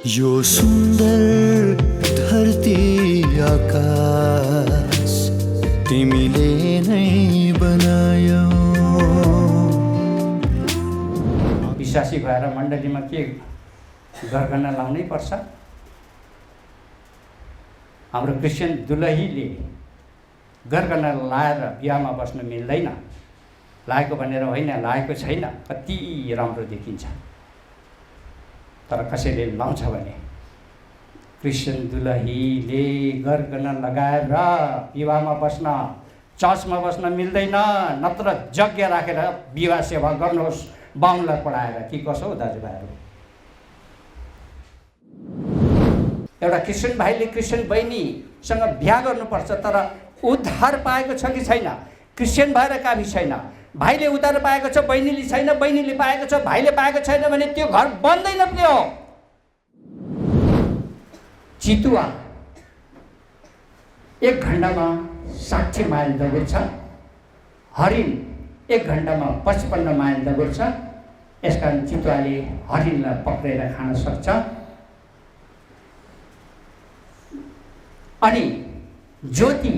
यो सुन्दर धरती आकाश तिमीले नै बनायौ। विश्वासी भएर मण्डलीमा के गरगहना लाउनै पर्छ। हाम्रो क्रिस्चियन दुलहीले गरगहना लाएर बिहामा बस्न मिल्दैन। लागेको भनेर होइन, लागेको छैन, कति राम्रो देखिन्छ। तर कसैले लाउँछ भने क्रिस्चियन दुलहीले गरगहना लगाएर विवाहमा बस्न, चर्चमा बस्न मिल्दैन। नत्र यज्ञ राखेर विवाह सेवा गर्नुहोस् बाहुनलाई पढाएर। के कसो हो दाजुभाइहरू? एउटा क्रिस्चियन भाइले क्रिस्चियन बहिनीसँग बिहा गर्नुपर्छ, तर उद्धार पाएको छ कि छैन? क्रिस्चियन भएर काफी छैन। भाइले उद्धार पाएको छ, बहिनीले छैन, बहिनीले पाएको छ, भाइले पाएको छैन भने त्यो घर बन्दैन पनि हो। चितुवा 1 घण्टामा 60 माइल दगुर्छ। हरिण 1 घण्टामा 55 माइल दगुर्छ। यसकारण चितुवाले हरिणलाई पक्रेर खान सक्छ। अनि ज्योति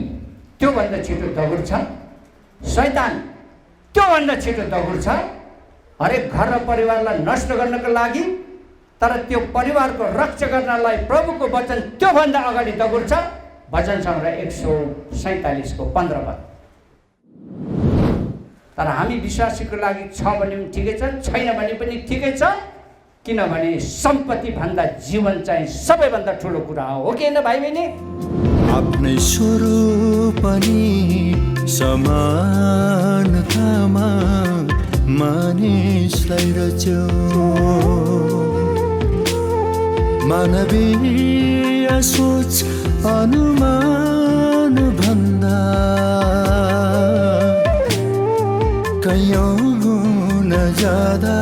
त्योभन्दा छिटो दगुर्छ। शैतान त्योभन्दा छिटो दगुर्छ। हरेक घर र परिवारलाई नष्ट गर्नको लागि, तर त्यो परिवारको रक्षा गर्नलाई प्रभुको वचन त्योभन्दा अगाडि दगुर्छ। भजन सङ्ग्रह 147 को 15 पद। तर हामी विश्वासीको लागि छ भने पनि ठिकै छ, छैन भने पनि ठिकै छ। किनभने सम्पत्ति भन्दा जीवन चाहिँ सबैभन्दा ठुलो कुरा हो कि होइन भाइ बहिनी? आफ्नै स्वरूप पनि समानतामा मानिसलाई रच्यौ। मानवीय सोच अनुमान भन्दा कैयौँ गुण ज्यादा।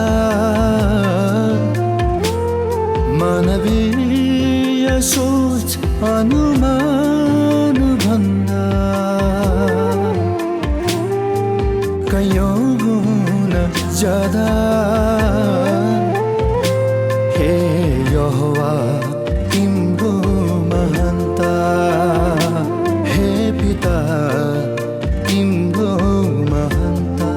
मानवीय सोच अनुमान भन्दा कैयौँ गुण ज्यादा। हे यहोवा तिम्रो महानता, हे पिता तिम्रो महानता।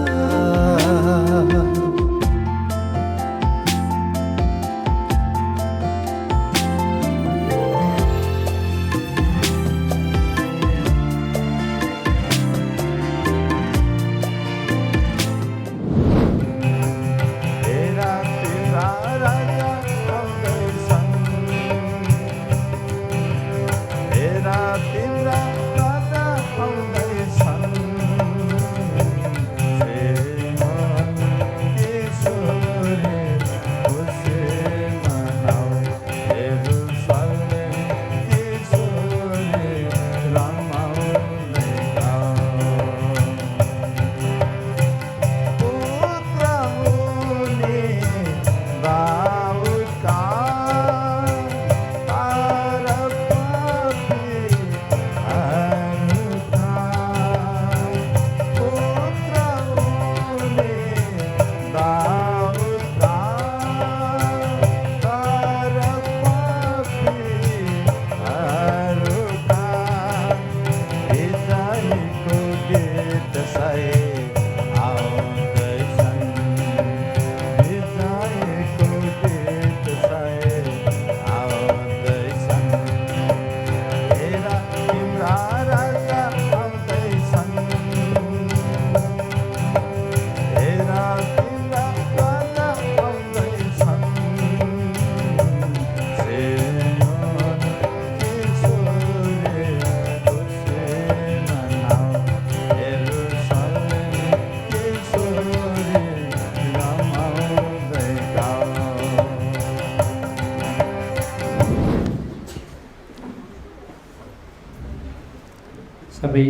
सबै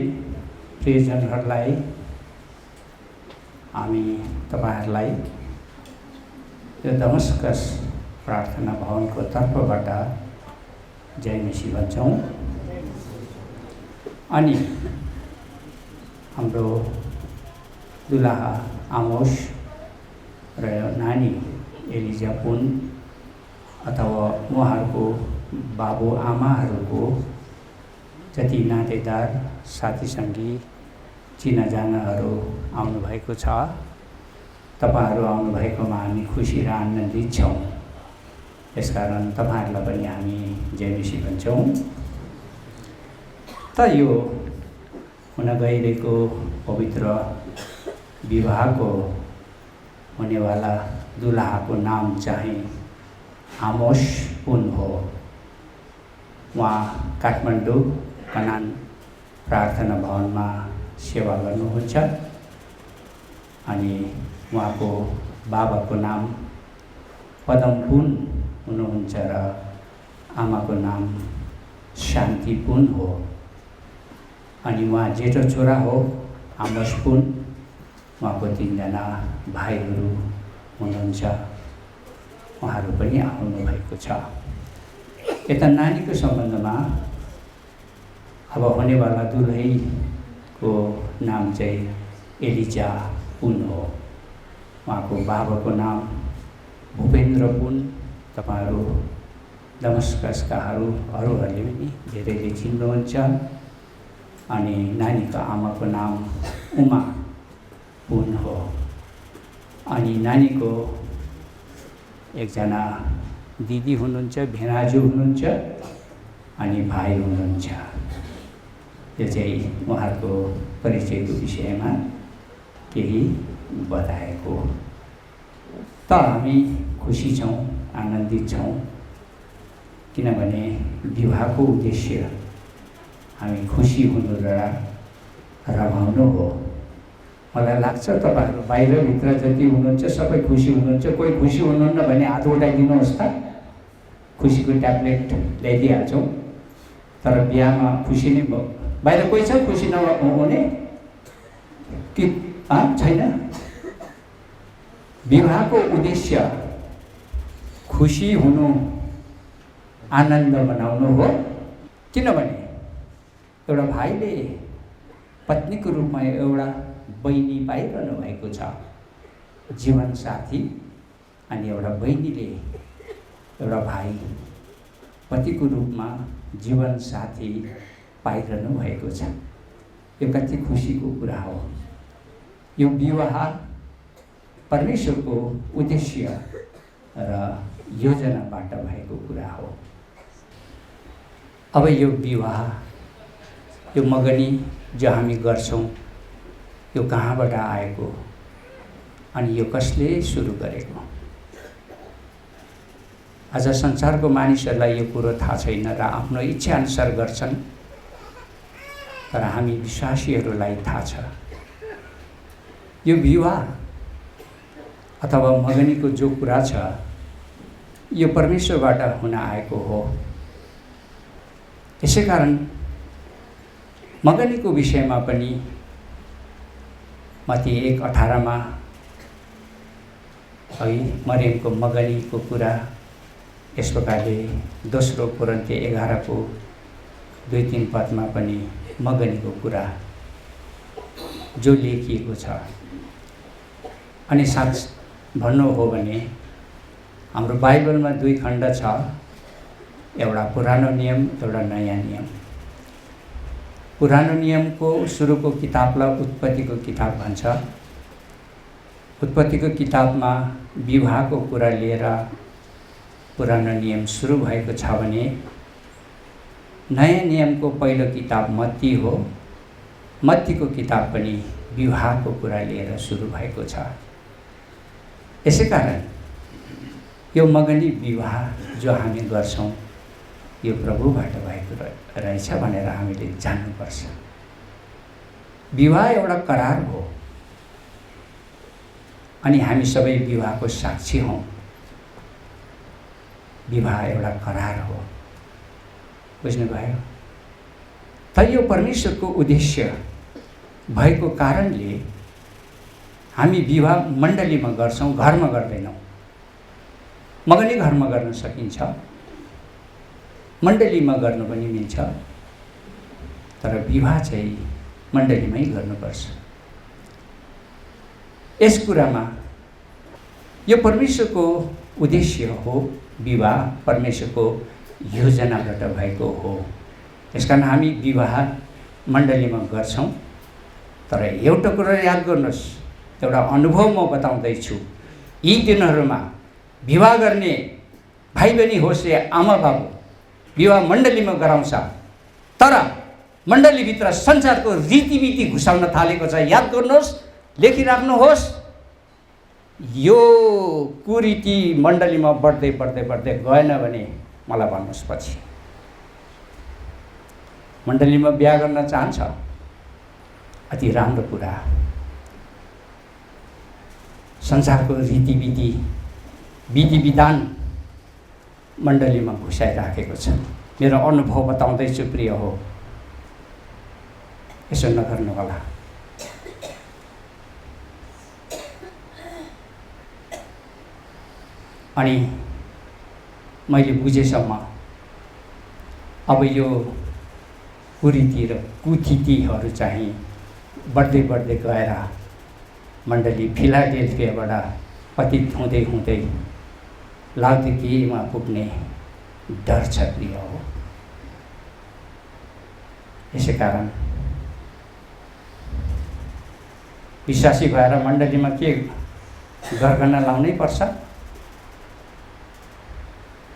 प्रियजनहरूलाई हामी तपाईहरुलाई यो दमस्कस प्रार्थना भवनको तर्फबाट जय मसीह भन्छौँ। अनि हाम्रो दुलाहा आमोस र नानी एलिजा पुन अथवा उहाँहरूको बाबुआमाहरूको जति नातेदार साथीसङ्गी चिनाजानाहरू आउनुभएको छ, तपाईँहरू आउनुभएकोमा हामी खुसी र आनन्दित छौँ। यसकारण तपाईँहरूलाई पनि हामी जय मसी भन्छौँ। त यो हुन गइरहेको पवित्र विवाहको हुनेवाला दुलहाको नाम चाहिँ आमोस पुन हो। उहाँ काठमाडौँ कनान प्रार्थना भवनमा सेवा गर्नुहुन्छ अनि उहाँको बाबाको नाम पदम पुन हुनुहुन्छ र आमाको नाम शान्ति पुन हो। अनि उहाँ जेठो छोरा हो आमोस पुन। उहाँको 3 जना भाइहरू हुनुहुन्छ, उहाँहरू पनि आउनुभएको छ। यता नानीको सम्बन्धमा अब हुनेवाला दुलहीको नाम चाहिँ एलिजा पुन हो। उहाँको बाबाको नाम भूपेन्द्र पुन। तपाईँहरू दमस्कसकाहरूले पनि धेरैले चिन्नुहुन्छ। अनि नानीको आमाको नाम उमा पुन हो। अनि नानीको एकजना दिदी हुनुहुन्छ, भेनाजु हुनुहुन्छ अनि भाइ हुनुहुन्छ। यो चाहिँ उहाँहरूको परिचयको विषयमा केही बताएको। त हामी खुसी छौँ, आनन्दित छौँ, किनभने विवाहको उद्देश्य हामी खुसी हुनु र रमाउनु हो। मलाई लाग्छ तपाईँहरू बाहिर भित्र जति हुनुहुन्छ सबै खुसी हुनुहुन्छ। कोही खुसी हुनुहुन्न भने हात उठाइदिनुहोस् त, खुसीको ट्याब्लेट ल्याइदिइहाल्छौँ। तर बिहामा खुसी नै भयो। बाहिर कोही छ खुसी नहुने कि छैन? विवाहको उद्देश्य खुसी हुनु, आनन्द मनाउनु हो। किनभने एउटा भाइले पत्नीको रूपमा एउटा बहिनी पाइरहनु भएको छ, जीवन साथी। अनि एउटा बहिनीले एउटा भाइ पतिको रूपमा जीवन साथी पाइरहनु भएको छ। यो कति खुसीको कुरा हो। यो विवाह परमेश्वरको उद्देश्य र योजनाबाट भएको कुरा हो। अब यो विवाह, यो मगनी जो हामी गर्छौँ, यो कहाँबाट आएको अनि यो कसले सुरु गरेको? आज संसारको मानिसहरूलाई यो कुरो थाहा छैन र आफ्नो इच्छाअनुसार गर्छन्। तर हामी विश्वासीहरूलाई थाहा छ यो विवाह अथवा मगनीको जो कुरा छ यो परमेश्वरबाट हुन आएको हो। यसैकारण मगनीको विषयमा पनि मत्ती 1:18 है मरियमको मगनीको कुरा, यस प्रकारले दोस्रो कोरिन्थी 11को 2-3 पदमा पनि मगनीको कुरा जो लेखिएको छ। अनि साथ भन्नु हो भने हाम्रो बाइबलमा 2 खण्ड छ, एउटा पुरानो नियम, एउटा नयाँ नियम। पुरानो नियमको सुरुको किताबलाई उत्पत्तिको किताब भन्छ। उत्पत्तिको किताबमा विवाहको कुरा लिएर पुरानो नियम सुरु भएको छ भने नयाँ नियमको पहिलो किताब मत्ती हो। मत्तीको किताब पनि विवाहको कुरा लिएर सुरु भएको छ। यसैकारण यो मगनी विवाह जो हामी गर्छौँ यो प्रभुबाट भएको रहेछ भनेर हामीले जान्नुपर्छ। विवाह एउटा करार हो अनि हामी सबै विवाहको साक्षी हौँ। विवाह एउटा करार हो, बुझ्नुभयो? तर यो परमेश्वरको उद्देश्य भएको कारणले हामी विवाह मण्डलीमा गर्छौँ, घरमा गर्दैनौँ। मगनी घरमा गर्न सकिन्छ, मण्डलीमा गर्नु पनि मिल्छ, तर विवाह चाहिँ मण्डलीमै गर्नुपर्छ। यस कुरामा यो परमेश्वरको उद्देश्य हो विवाह परमेश्वरको योजनाबाट भएको हो। यसकारण हामी विवाह मण्डलीमा गर्छौँ। तर एउटा कुरा याद गर्नुहोस्, एउटा अनुभव म बताउँदैछु। यी दिनहरूमा विवाह गर्ने भाइ बहिनी होस् या आमा बाबु विवाह मण्डलीमा गराउँछ, तर मण्डलीभित्र संसारको रीतिनीति घुसाउन थालेको छ। याद गर्नुहोस्, लेखिराख्नुहोस्, यो कुरीति मण्डलीमा बढ्दै बढ्दै बढ्दै गएन भने मलाई भन्नुहोस्। पछि मण्डलीमा बिहा गर्न चाहन्छ, अति राम्रो कुरा। संसारको रीतिविधि विधि विधान मण्डलीमा घुसाइराखेको छ। मेरो अनुभव बताउँदैछु प्रिय हो, यसो नगर्नु होला। अनि मैले बुझेसम्म अब यो कुरीति र कुथितिहरू चाहिँ बढ्दै बढ्दै गएर मण्डली फिलाडेल्फियाबाट पतित हुँदै हुँदै लाउदिकियामा पुग्ने डर छ प्रिय हो। यसै कारण विश्वासी भएर मण्डलीमा के गरगहना लाउनै पर्छ।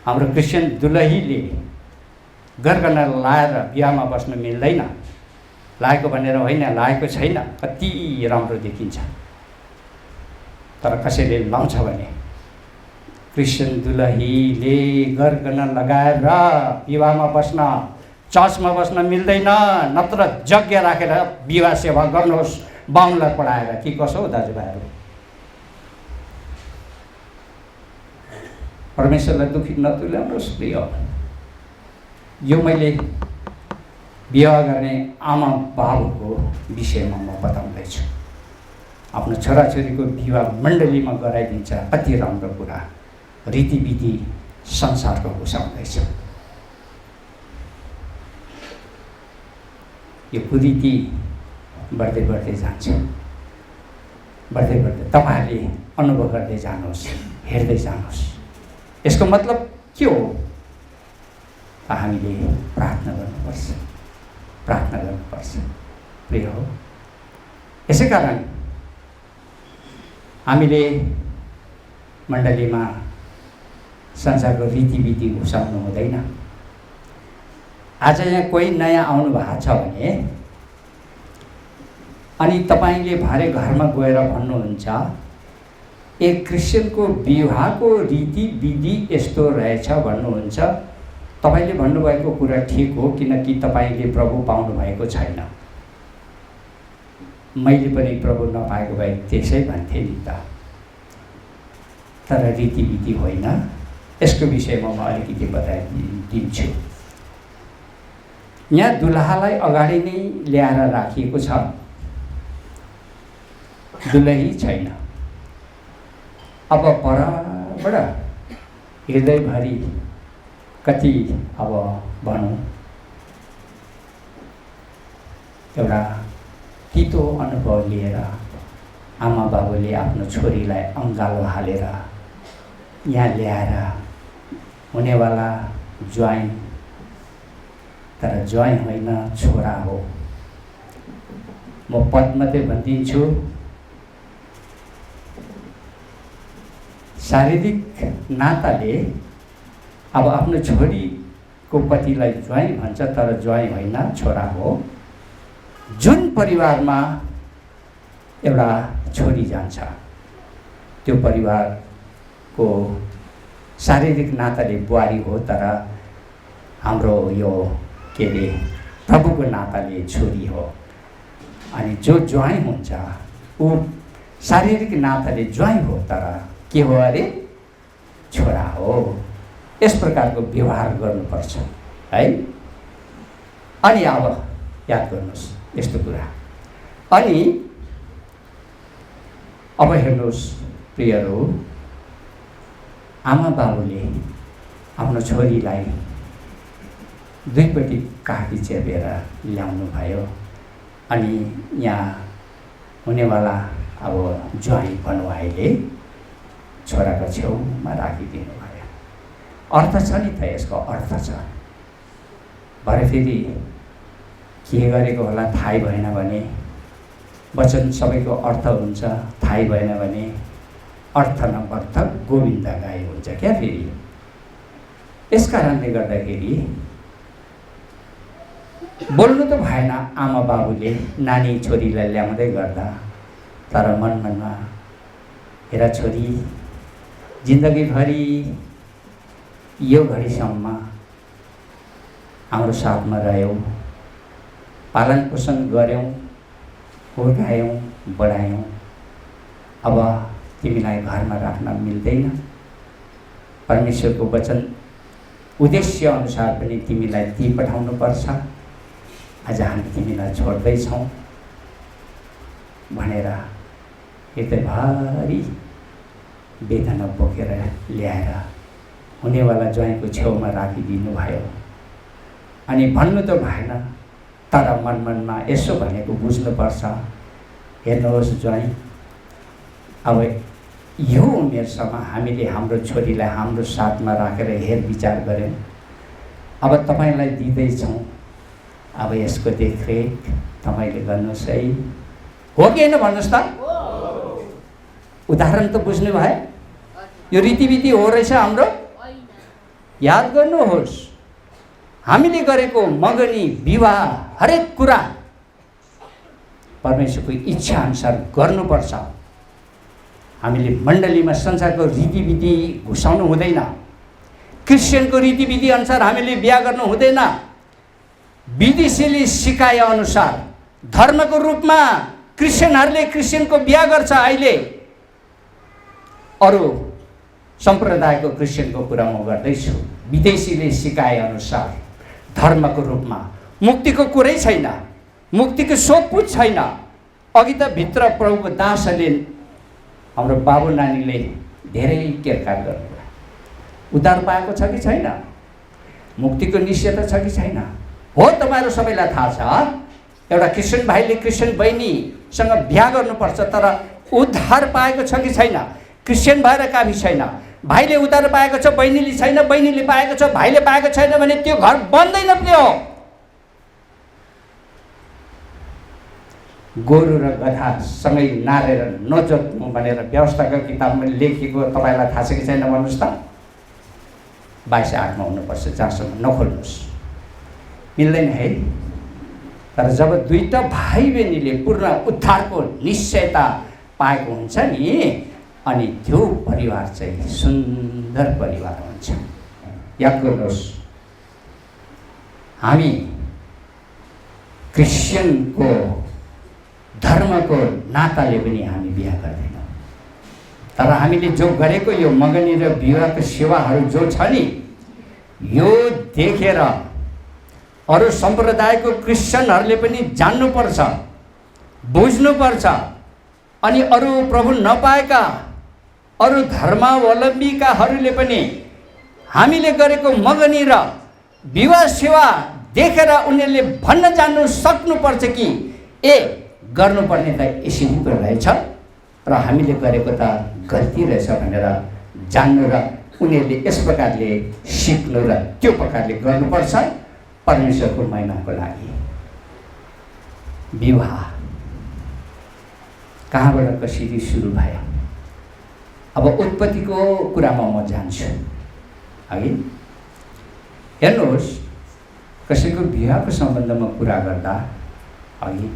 हाम्रो क्रिस्चियन दुलहीले गरगहना लाएर बिहामा बस्न मिल्दैन, लागेको भनेर होइन, लागेको छैन, कति राम्रो देखिन्छ। तर कसैले लाउँछ भने क्रिस्चियन दुलहीले गरगहना लगाएर विवाहमा बस्न, चर्चमा बस्न मिल्दैन। नत्र यज्ञ राखेर विवाह सेवा गर्नुहोस् बाहुनलाई पढाएर, कि कसो हो दाजुभाइहरू? परमेश्वरलाई दुखी नतुल्याउनुहोस् प्रिय। यो मैले विवाह गर्ने आमा बाबुको विषयमा म बताउँदैछु। आफ्नो छोराछोरीको विवाह मण्डलीमा गराइदिन्छ, कति राम्रो कुरा। रीतिविधि संसारको घुसाउँदैछ। यो कुरीति बढ्दै बढ्दै जान्छ, बढ्दै बढ्दै। तपाईँहरूले अनुभव गर्दै जानुहोस्, हेर्दै जानुहोस्। यसको मतलब के हो? हामीले प्रार्थना गर्नुपर्छ, प्रार्थना गर्नुपर्छ प्रिय हो। यसै कारण हामीले मण्डलीमा संसारको रीतिविधि घुसाउनु हुँदैन। आज यहाँ कोही नयाँ आउनु भएको छ भने अनि तपाईँले भरे घरमा गएर भन्नुहुन्छ, एक क्रिस्चियनको विवाहको रीतिविधि यस्तो रहेछ भन्नुहुन्छ। तपाईँले भन्नुभएको कुरा ठिक हो, किनकि तपाईँले प्रभु पाउनु भएको छैन। मैले पनि प्रभु नपाएको भए त्यसै भन्थेँ नि त। तर रीतिविधि होइन। यसको विषयमा म अलिकति बताइदिन्छु। यहाँ दुलहालाई अगाडि नै ल्याएर राखिएको छ, दुलही छैन। अब परबाट हृदयभरि कति अब भनौँ एउटा तितो अनुभव लिएर आमा बाबुले आफ्नो छोरीलाई अङ्गालो हालेर यहाँ ल्याएर हुनेवाला ज्वाइँ, तर ज्वाइँ होइन छोरा हो। म पद मात्रै भनिदिन्छु, शारीरिक नाताले अब आफ्नो छोरीको पतिलाई ज्वाइँ भन्छ, तर ज्वाइँ होइन छोरा हो। जुन परिवारमा एउटा छोरी जान्छ त्यो परिवारको शारीरिक नाताले बुहारी हो, तर हाम्रो यो के अरे प्रभुको नाताले छोरी हो। अनि जो ज्वाइँ हुन्छ ऊ शारीरिक नाताले ज्वाइँ हो, तर के हो अरे? छोरा हो। यस प्रकारको व्यवहार गर्नुपर्छ है। अनि अब याद गर्नुहोस् यस्तो कुरा। अनि अब हेर्नुहोस् प्रियहरू, आमा बाबुले आफ्नो छोरीलाई दुईपट्टि काखी चेपेर ल्याउनु भयो। अनि यहाँ हुनेवाला अब ज्वाइँ भन्नुभएले छोराको छेउमा राखिदिनु भयो। अर्थ छ नि त, यसको अर्थ छ। भरे फेरि के गरेको होला थाहै भएन भने, वचन सबैको अर्थ हुन्छ, थाहै भएन भने अर्थ नपर्थ गोविन्द गाई हुन्छ क्या फेरि। यस कारणले गर्दाखेरि बोल्नु त भएन आमा बाबुले नानी छोरीलाई ल्याउँदै गर्दा, तर मनमा हेर छोरी, जिन्दगीभरि यो घडीसम्म हाम्रो साथमा रह्यौ, पालन पोषण गऱ्यौँ, हुर्कायौँ, बढायौँ, अब तिमीलाई घरमा राख्न मिल्दैन। परमेश्वरको वचन उद्देश्य अनुसार पनि तिमीलाई दिइ पठाउनुपर्छ। आज हामी तिमीलाई छोड्दैछौँ भनेर हृदयभरि वेदना बोकेर ल्याएर हुनेवाला ज्वाइँको छेउमा राखिदिनु भयो। अनि भन्नु त भएन, तर मनमा यसो भनेको बुझ्नुपर्छ, हेर्नुहोस् ज्वाइँ, अब यो उमेरसम्म हामीले हाम्रो छोरीलाई हाम्रो साथमा राखेर हेरविचार गऱ्यौँ, अब तपाईँलाई दिँदैछौँ, अब यसको देखरेख तपाईँले गर्नुहोस् है, हो कि होइन भन्नुहोस् त? उदाहरण त बुझ्नु भयो? यो रीतिविधि हो रहेछ हाम्रो। याद गर्नुहोस्, हामीले गरेको मगनी विवाह हरेक कुरा परमेश्वरको इच्छा अनुसार गर्नुपर्छ। हामीले मण्डलीमा संसारको रीतिविधि घुसाउनु हुँदैन, क्रिस्चियनको रीतिविधि अनुसार हामीले बिहा गर्नु हुँदैन। विदेशीले सिकाए अनुसार धर्मको रूपमा क्रिस्चियनहरूले क्रिस्चियनको बिहा गर्छ। अहिले अरू सम्प्रदायको क्रिस्चियनको कुरा म गर्दैछु। विदेशीले सिकाए अनुसार धर्मको रूपमा मुक्तिको कुरै छैन, मुक्तिको सोधपुछ छैन। अघि त भित्र प्रभुको दासहरूले, हाम्रो बाबु नानीले धेरै केरकार गर्नुभयो। उद्धार पाएको छ कि छैन? मुक्तिको निश्चयता छ कि छैन? हो, तपाईँहरू सबैलाई थाहा छ, एउटा क्रिस्चियन भाइले क्रिस्चियन बहिनीसँग बिहा गर्नुपर्छ, तर उद्धार पाएको छ कि छैन? क्रिस्चियन भएर काफी छैन। भाइले उद्धार पाएको छ, बहिनीले छैन, बहिनीले पाएको छ, भाइले पाएको छैन भने त्यो घर बन्दैन पनि हो। गोरु र गधासँगै नारेर नजोत्नु भनेर व्यवस्थाको किताबमा लेखिएको तपाईँलाई थाहा छ कि छैन भन्नुहोस् त? 22:8 हुनुपर्छ, जहाँसम्म नखोल्नुहोस्, मिल्दैन है। तर जब दुईटा भाइ बहिनीले पूर्ण उद्धारको निश्चयता पाएको हुन्छ नि, अनि त्यो परिवार चाहिँ सुन्दर परिवार हुन्छ। याद गर्नुहोस्, हामी क्रिस्चियनको धर्मको नाताले पनि हामी बिहा गर्दैनौँ, तर हामीले जो गरेको यो मगनी र विवाहको सेवाहरू जो छ नि, यो देखेर अरू सम्प्रदायको क्रिस्चियनहरूले पनि जान्नुपर्छ, बुझ्नुपर्छ। अनि अरू प्रभु नपाएका अरू धर्मावलम्बीकाहरूले पनि हामीले गरेको मगनी र विवाह सेवा देखेर उनीहरूले भन्न जान्नु सक्नुपर्छ कि ए गर्नुपर्ने त यसरी पो रहेछ र हामीले गरेको त गल्ती रहेछ भनेर जान्नु र उनीहरूले यस प्रकारले सिक्नु र त्यो प्रकारले गर्नुपर्छ परमेश्वरको महिमाको लागि। विवाह कहाँबाट कसरी सुरु भयो? अब उत्पत्तिको कुरामा म जान्छु है। हेर्नुहोस्, कसैको विवाहको सम्बन्धमा कुरा गर्दा अघि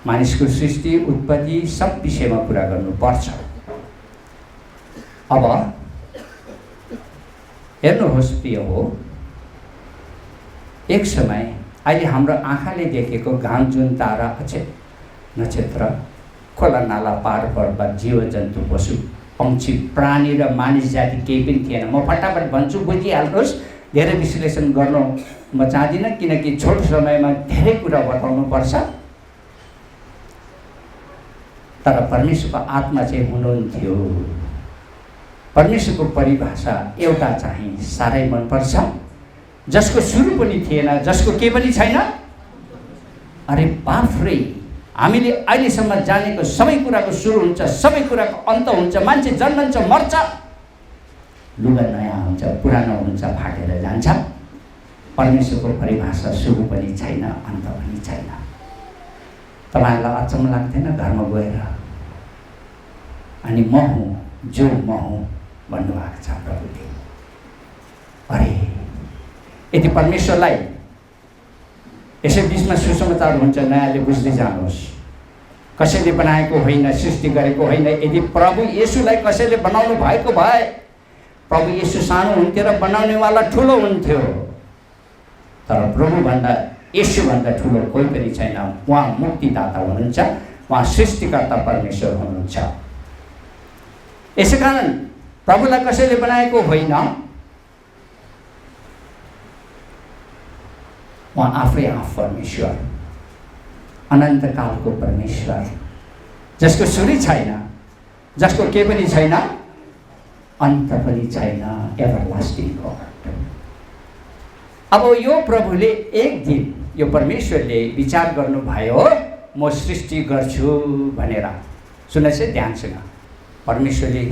मानिसको सृष्टि, उत्पत्ति सब विषयमा कुरा गर्नुपर्छ। अब हेर्नुहोस् प्रिय हो, एक समय अहिले हाम्रो आँखाले देखेको घाम, जुन तारा, नक्षत्र, खोला नाला, पार पर्वत, जीव जन्तु, पशु पंक्षी, प्राणी र मानिस जाति केही पनि थिएन। म फटाफट भन्छु, बुझिहाल्नुहोस्, धेरै विश्लेषण गर्नु म चाहदिनँ किनकि छोटो समयमा धेरै कुरा बताउनु पर्छ। तर परमेश्वरको आत्मा चाहिँ हुनुहुन्थ्यो। परमेश्वरको परिभाषा एउटा चाहिँ साह्रै मनपर्छ, जसको सुरु पनि थिएन, जसको के पनि छैन। अरे बाफ रे, हामीले अहिलेसम्म जानेको सबै कुराको सुरु हुन्छ, सबै कुराको अन्त हुन्छ। मान्छे जन्मन्छ, मर्छ, लुगा नयाँ हुन्छ, पुरानो हुन्छ, फाटेर जान्छ। परमेश्वरको परिभाषा सुरु पनि छैन, अन्त पनि छैन। तपाईँहरूलाई अचम्म लाग्दैन घरमा गएर अनि म हुँ जो म हुँ भन्नुभएको छ प्रभुले। अरे यदि परमेश्वरलाई यसै बिचमा सुसमाचार हुन्छ, नयाँले बुझ्दै जानुहोस्। कसैले बनाएको होइन, सृष्टि गरेको होइन। यदि प्रभु येशूलाई कसैले बनाउनु भएको भए प्रभु येशू सानो हुन्थ्यो र बनाउनेवाला ठुलो हुन्थ्यो। तर प्रभुभन्दा येशूभन्दा ठुलो कोही पनि छैन। उहाँ मुक्तिदाता हुनुहुन्छ, उहाँ सृष्टिकर्ता परमेश्वर हुनुहुन्छ। यसैकारण प्रभुलाई कसैले बनाएको होइन, उहाँ आफै आफ परमेश्वर, अनन्तकालको परमेश्वर, जसको सुरु छैन, जसको केही पनि छैन, अन्त पनि छैन, एभरलास्टिङ गॉड। अब यो प्रभुले एक दिन यो परमेश्वरले विचार गर्नुभयो, म सृष्टि गर्छु भनेर। सुन्नुहोस् है ध्यानसँग, परमेश्वरले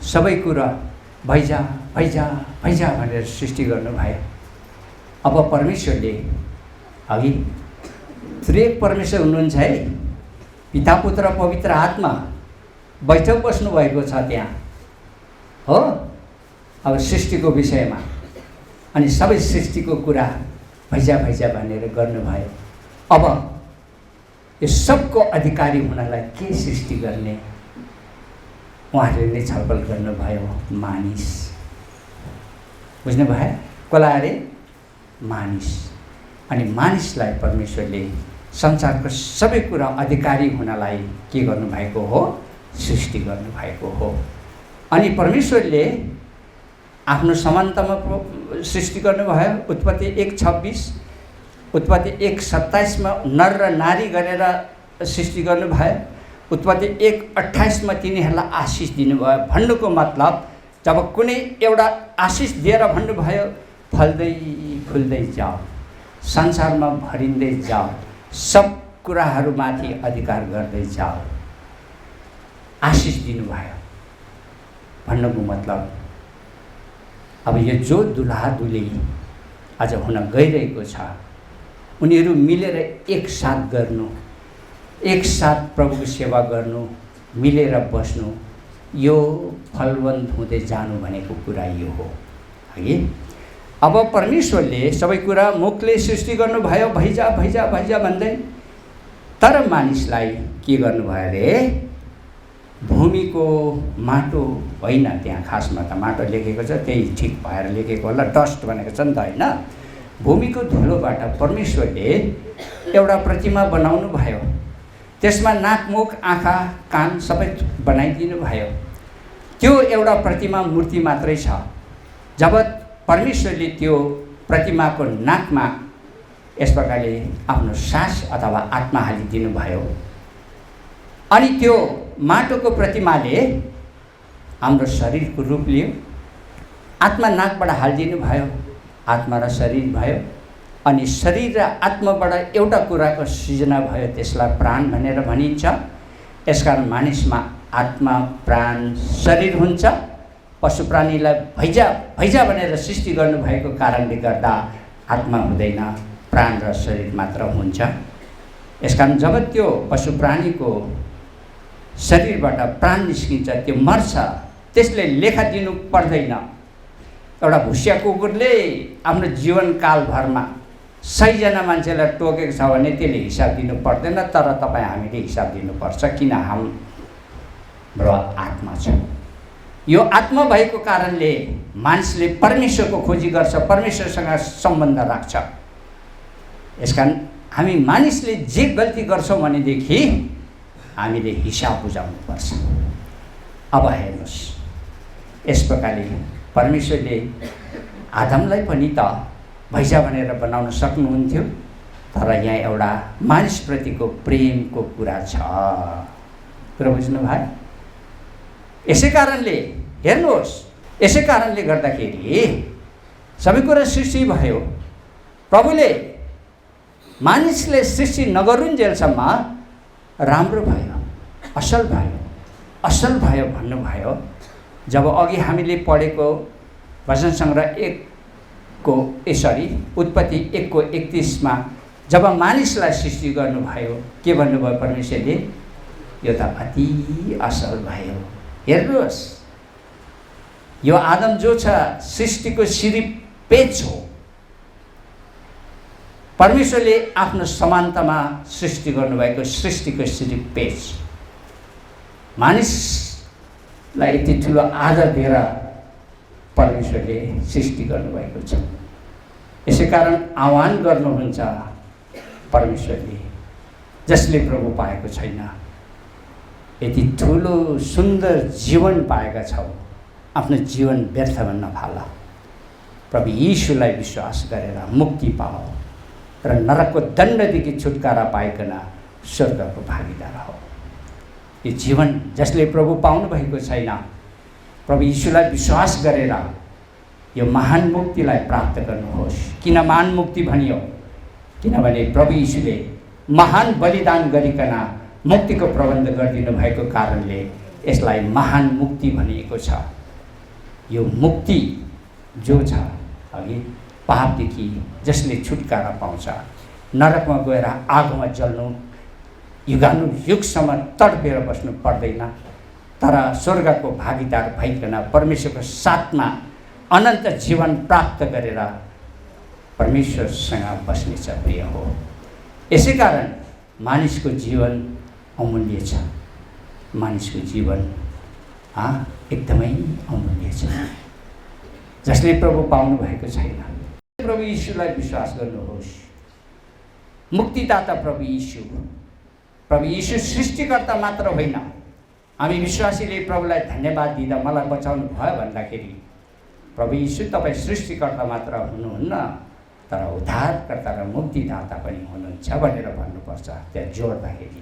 सबै कुरा भैजा भैजा भैजा भनेर सृष्टि गर्नुभयो। अब परमेश्वरले अघि त्रिएक परमेश्वर हुनुहुन्छ है, पिता पुत्र पवित्र आत्मा बैठक बस्नुभएको छ त्यहाँ हो। अब सृष्टिको विषयमा अनि सबै सृष्टिको कुरा भैजा भैजा भनेर गर्नुभयो। अब यो सबको अधिकारी हुनलाई के सृष्टि गर्ने उहाँहरूले नै छलफल गर्नुभयो। मानिस, बुझ्नुभयो? कसलाई अरे? मानिस। अनि मानिसलाई परमेश्वरले संसारको सबै कुरा अधिकारी हुनलाई के गर्नुभएको हो? सृष्टि गर्नुभएको हो। अनि परमेश्वरले आफ्नो समानतामा सृष्टि गर्नुभयो। उत्पत्ति 1:26, उत्पत्ति 1:27 नर र नारी गरेर सृष्टि गर्नुभयो। उत्पत्ति 1:28 तिनीहरूलाई आशिष दिनुभयो। भन्नुको मतलब जब कुनै एउटा आशिष दिएर भन्नुभयो, फल्दै फुल्दै जाऊ, संसारमा भरिँदै जाऊ, सब कुराहरूमाथि अधिकार गर्दै जाऊ, आशिष दिनुभयो। भन्नुको मतलब अब यो जो दुल्हा दुली आज हुन गइरहेको छ, उनीहरू मिलेर एकसाथ गर्नु, एकसाथ प्रभुको सेवा गर्नु, मिलेर बस्नु, यो फलवन्त हुँदै जानु भनेको कुरा यो हो है। अब परमेश्वरले सबै कुरा मुखले सृष्टि गर्नुभयो, भैजा भैजा भैजा भन्दै। तर मानिसलाई के गर्नुभयो अरे? भूमिको माटो होइन, त्यहाँ खासमा त माटो लेखेको छ, त्यही ठिक भएर लेखेको होला, डस्ट भनेको छ नि त होइन। भूमिको धुलोबाट परमेश्वरले एउटा प्रतिमा बनाउनु भयो। त्यसमा नाक मुख आँखा कान सबै बनाइदिनु भयो। त्यो एउटा प्रतिमा मूर्ति मात्रै छ। जब परमेश्वरले त्यो प्रतिमाको नाकमा यस प्रकारले आफ्नो सास अथवा आत्मा हालिदिनु भयो, अनि त्यो माटोको प्रतिमाले हाम्रो शरीरको रूप लियो। आत्मा नाकबाट हालिदिनु भयो, आत्मा र शरीर भयो। अनि शरीर र आत्माबाट एउटा कुराको सृजना भयो, त्यसलाई प्राण भनेर भनिन्छ। यसकारण मानिसमा आत्मा प्राण शरीर हुन्छ। पशु प्राणीलाई भैजा भैजा भनेर सृष्टि गर्नुभएको कारणले गर्दा आत्मा हुँदैन, प्राण र शरीर मात्र हुन्छ। यसकारण जब त्यो पशु प्राणीको शरीरबाट प्राण निस्किन्छ, त्यो मर्छ, त्यसले लेखा दिनु पर्दैन। एउटा भुसिया कुकुरले आफ्नो जीवनकालभरमा 100 जना मान्छेलाई टोकेको छ भने त्यसले हिसाब दिनु पर्दैन। तर तपाईँ हामीले हिसाब दिनुपर्छ, किन हाम्रो आत्मा छ। यो आत्मा भएको कारणले मानिसले परमेश्वरको खोजी गर्छ, परमेश्वरसँग सम्बन्ध राख्छ। यसकारण हामी मानिसले जे गल्ती गर्छौँ भनेदेखि हामीले हिसाब बुझाउनुपर्छ। अब हेर्नुहोस्, यस प्रकारले परमेश्वरले आदमलाई पनि त भैजा भनेर बनाउन सक्नुहुन्थ्यो, तर यहाँ एउटा मानिसप्रतिको प्रेमको कुरा छ। कुरा बुझ्नुभयो? यसै कारणले हेर्नुहोस्, यसै कारणले गर्दाखेरि सबै कुरा सृष्टि भयो। प्रभुले मानिसले सृष्टि नगरुन्जेलसम्म राम्रो भयो, असल भयो, असल भयो भन्नुभयो। जब अघि हामीले पढेको भजन सङ्ग्रह 1को उत्पत्ति 1को 31मा जब मानिसलाई सृष्टि गर्नुभयो के भन्नुभयो परमेश्वरले? यो त अति असल भयो। हेर्नुहोस्, यो आदम जो छ सृष्टिको सिरिप पेच हो। परमेश्वरले आफ्नो समानतामा सृष्टि गर्नुभएको सृष्टिको सिरिप पेच मानिसलाई यति ठुलो आदर दिएर परमेश्वरले सृष्टि गर्नुभएको छ। यसै कारण आह्वान गर्नुहुन्छ परमेश्वरले, जसले प्रभु पाएको छैन, यति ठुलो सुन्दर जीवन पाएका छौ, आफ्नो जीवन व्यर्थ नफाल। प्रभु यीशुलाई विश्वास गरेर मुक्ति पाऊ र नरकको दण्डदेखि छुटकारा पाइकन स्वर्गको भागीदार हो। यो जीवन जसले प्रभु पाउनु भएको छैन, प्रभु यीशुलाई विश्वास गरेर यो महान मुक्तिलाई प्राप्त गर्नुहोस्। किन महान मुक्ति भनियो? किनभने प्रभु यीशुले महान बलिदान गरिकन मुक्तिको प्रबन्ध गरिदिनु भएको कारणले यसलाई महान मुक्ति भनिएको छ। यो मुक्ति जो छ अघि पापदेखि जसले छुटकारा पाउँछ, नरकमा गएर आगोमा जल्नु युगानुयुगसम्म तडपेर बस्नु पर्दैन, तर स्वर्गको भागीदार भइकन परमेश्वरको साथमा अनन्त जीवन प्राप्त गरेर परमेश्वरसँग बस्नेछ प्रिय हो। यसै कारण मानिसको जीवन अमूल्य छ। मानिसको जीवन एकदमै अमूल्य छ। जसले प्रभु पाउनु भएको छैन, प्रभु यीशुलाई विश्वास गर्नुहोस्। मुक्तिदाता प्रभु यीशु सृष्टिकर्ता मात्र होइन। हामी विश्वासीले प्रभुलाई धन्यवाद दिँदा मलाई बचाउनु भयो भन्दाखेरि प्रभु यीशु तपाईँ सृष्टिकर्ता मात्र हुनुहुन्न, तर उद्धारकर्ता र मुक्तिदाता पनि हुनुहुन्छ भनेर भन्नुपर्छ त्यहाँ जोड्दाखेरि।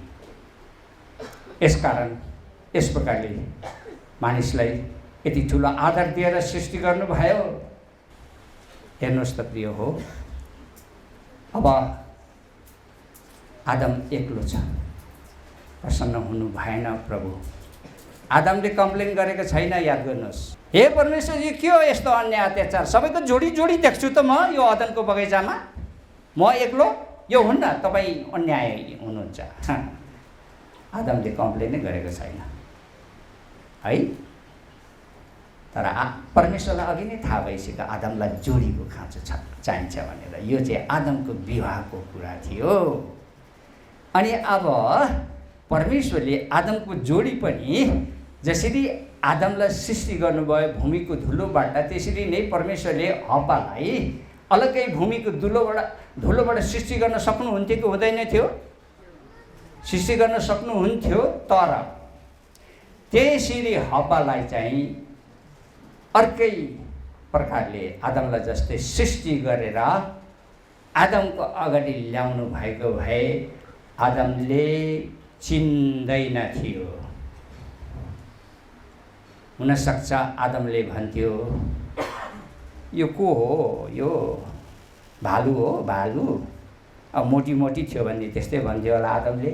यसकारण यस प्रकारले मानिसलाई यति ठुलो आदर दिएर सृष्टि गर्नुभयो। हेर्नुहोस् त प्रिय हो, अब आदम एक्लो छ, प्रसन्न हुनु भएन प्रभु। आदमले कम्प्लेन गरेको छैन, याद गर्नुहोस्। हे परमेश्वर, यो के हो यस्तो अन्याय अत्याचार? सबैको जोडी जोडी देख्छु त म यो अदनको बगैँचामा, म एक्लो यो हुन्न, तपाईँ अन्याय हुनुहुन्छ। आदमले कम्प्लेनै गरेको छैन है। तर परमेश्वरलाई अघि नै थाहा भइसक्यो आदमलाई जोडीको खाँचो चाहिन्छ भनेर। यो चाहिँ आदमको विवाहको कुरा थियो। अनि अब परमेश्वरले आदमको जोडी पनि जसरी आदमलाई सृष्टि गर्नुभयो भूमिको धुलोबाट, त्यसरी नै परमेश्वरले हव्वालाई अलग्गै भूमिको धुलोबाट सृष्टि गर्न सक्नुहुन्थ्यो कि हुँदैन थियो? सृष्टि गर्न सक्नुहुन्थ्यो, तर त्यसरी हव्वालाई चाहिँ अर्कै प्रकारले आदमलाई जस्तै सृष्टि गरेर आदमको अगाडि ल्याउनु भएको भए आदमले चिन्दैन थियो। हुनसक्छ आदमले भन्थ्यो यो को हो, यो भालु हो, भालु। अब मोटी मोटी थियो भने त्यस्तै भन्थ्यो होला आदमले।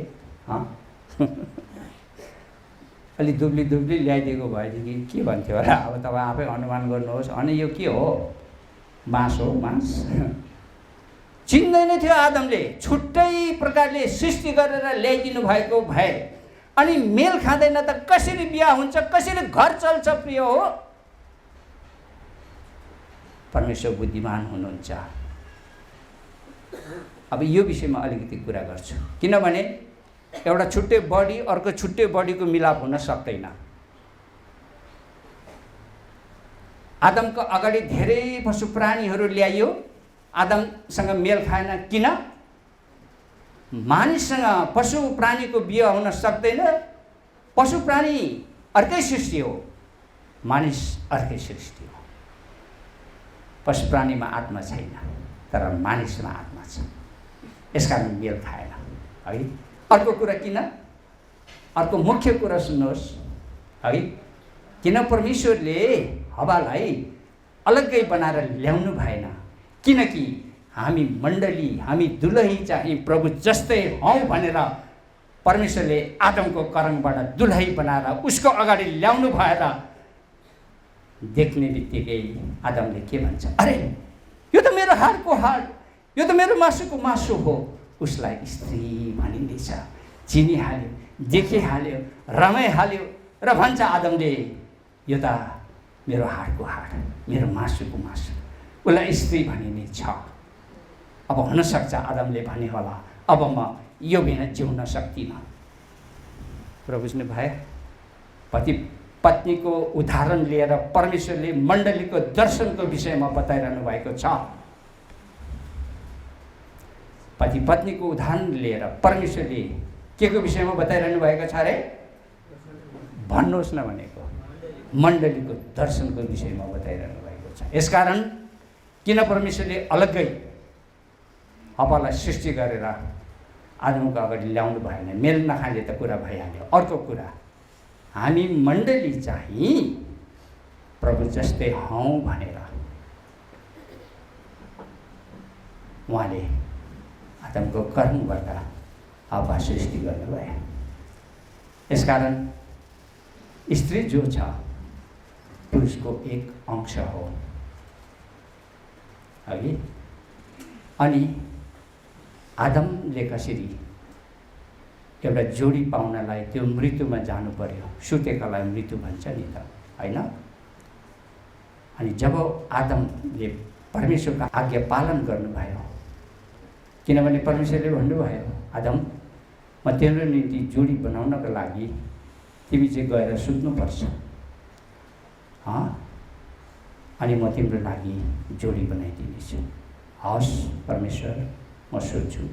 अलि दुब्ली दुब्ली ल्याइदिएको भएदेखि के भन्थ्यो होला? अब तपाईँ आफै अनुमान गर्नुहोस्। अनि यो के हो? बाँस हो, बाँस। चिन्दैन थियो आदमले। छुट्टै प्रकारले सृष्टि गरेर ल्याइदिनु भएको भए अनि मेल खाँदैन त कसरी बिहा हुन्छ, कसरी घर चल्छ प्रिय हो? परमेश्वर बुद्धिमान हुनुहुन्छ। अब यो विषयमा अलिकति कुरा गर्छु, किनभने एउटा छुट्टै बडी अर्को छुट्टै बडीको मिलाप हुन सक्दैन। आदमको अगाडि धेरै पशु प्राणीहरू ल्याइयो, आदमसँग मेल खाएन। किन? मानिससँग पशु प्राणीको बिहे हुन सक्दैन। पशु प्राणी अर्कै सृष्टि हो, मानिस अर्कै सृष्टि हो। पशु प्राणीमा आत्मा छैन, तर मानिसमा आत्मा छ। यसकारण मेल खाएन है। अर्को कुरा किन? अर्को मुख्य कुरा सुन्नुहोस् है। किन परमेश्वरले हव्वालाई अलग्गै बनाएर ल्याउनु भएन? किनकि हामी मण्डली, हामी दुलही चाहिँ प्रभु जस्तै हौँ भनेर परमेश्वरले आदमको करङबाट दुलही बनाएर उसको अगाडि ल्याउनु भएर देख्ने बित्तिकै आदमले के भन्छ, अरे यो त मेरो हाडको हाड, यो त मेरो मासुको मासु हो। उसलाई स्त्री भनिँदैछ, चिनिहाल्यो, देखिहाल्यो, रमाइहाल्यो र भन्छ आदमले, यो त मेरो हाडको हाड, मेरो मासुको मासु। उसलाई स्त्री भनिने छ। अब हुनसक्छ आदमले भने होला, अब म यो बिना जिउन सक्दिनँ। कुरा बुझ्नु भयो? पति पत्नीको उदाहरण लिएर परमेश्वरले मण्डलीको दर्शनको विषयमा बताइरहनु भएको छ। पति पत्नीको उदाहरण लिएर परमेश्वरले के को विषयमा बताइरहनु भएको छ अरे? भन्नुहोस् न भनेको, मण्डलीको दर्शनको विषयमा बताइरहनु भएको छ। यसकारण किन परमेश्वरले अलग्गै हवालाई सृष्टि गरेर आदमको अगाडि ल्याउनु भएन? मेल नखाने त कुरा भइहाल्यो। अर्को कुरा, हामी मण्डली चाहिँ प्रभु जस्तै हौँ भनेर उहाँले आदमको कर्मबाट हवा सृष्टि गर्नुभयो। यसकारण स्त्री जो छ पुरुषको एक अंश हो, अघि। अनि आदमले कसरी एउटा जोडी पाउनलाई त्यो मृत्युमा जानु पर्यो, सुतेकालाई मृत्यु भन्छ नि त, होइन? अनि जब आदमले परमेश्वरको आज्ञा पालन गर्नुभयो, किनभने परमेश्वरले भन्नुभयो, आदम म तिम्रो निम्ति जोडी बनाउनको लागि तिमी चाहिँ गएर सुत्नुपर्छ, अनि म तिम्रो लागि जोडी बनाइदिनेछु। हस् परमेश्वर, म सोध्छु।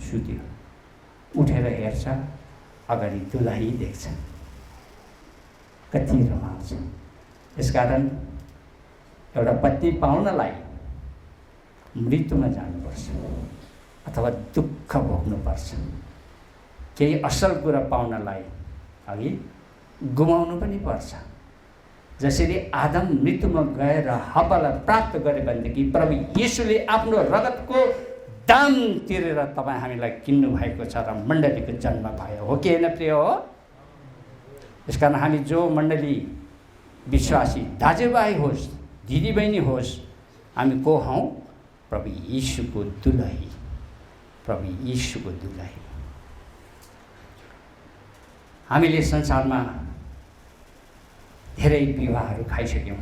सुत्यो, उठेर हेर्छ, अगाडि दुलही देख्छ। कति रमाउँछ। यसकारण एउटा पत्नी पाउनलाई मृत्युमा जानुपर्छ अथवा दुःख भोग्नुपर्छ। केही असल कुरा पाउनलाई अघि गुमाउनु पनि पर्छ। जसरी आदम मृत्युमा गएर हव्वालाई प्राप्त गरे भनेदेखि प्रभु येशूले आफ्नो रगतको दाम तिरेर तपाईँ हामीलाई किन्नु भएको छ र मण्डलीको जन्म भयो, हो कि होइन प्रिय हो? यसकारण हामी जो मण्डली विश्वासी दाजुभाइ होस्, दिदीबहिनी होस्, हामी को हौँ? प्रभु येशूको दुलही, प्रभु येशूको दुलही। हामीले संसारमा धेरै विवाहहरू खाइसक्यौँ,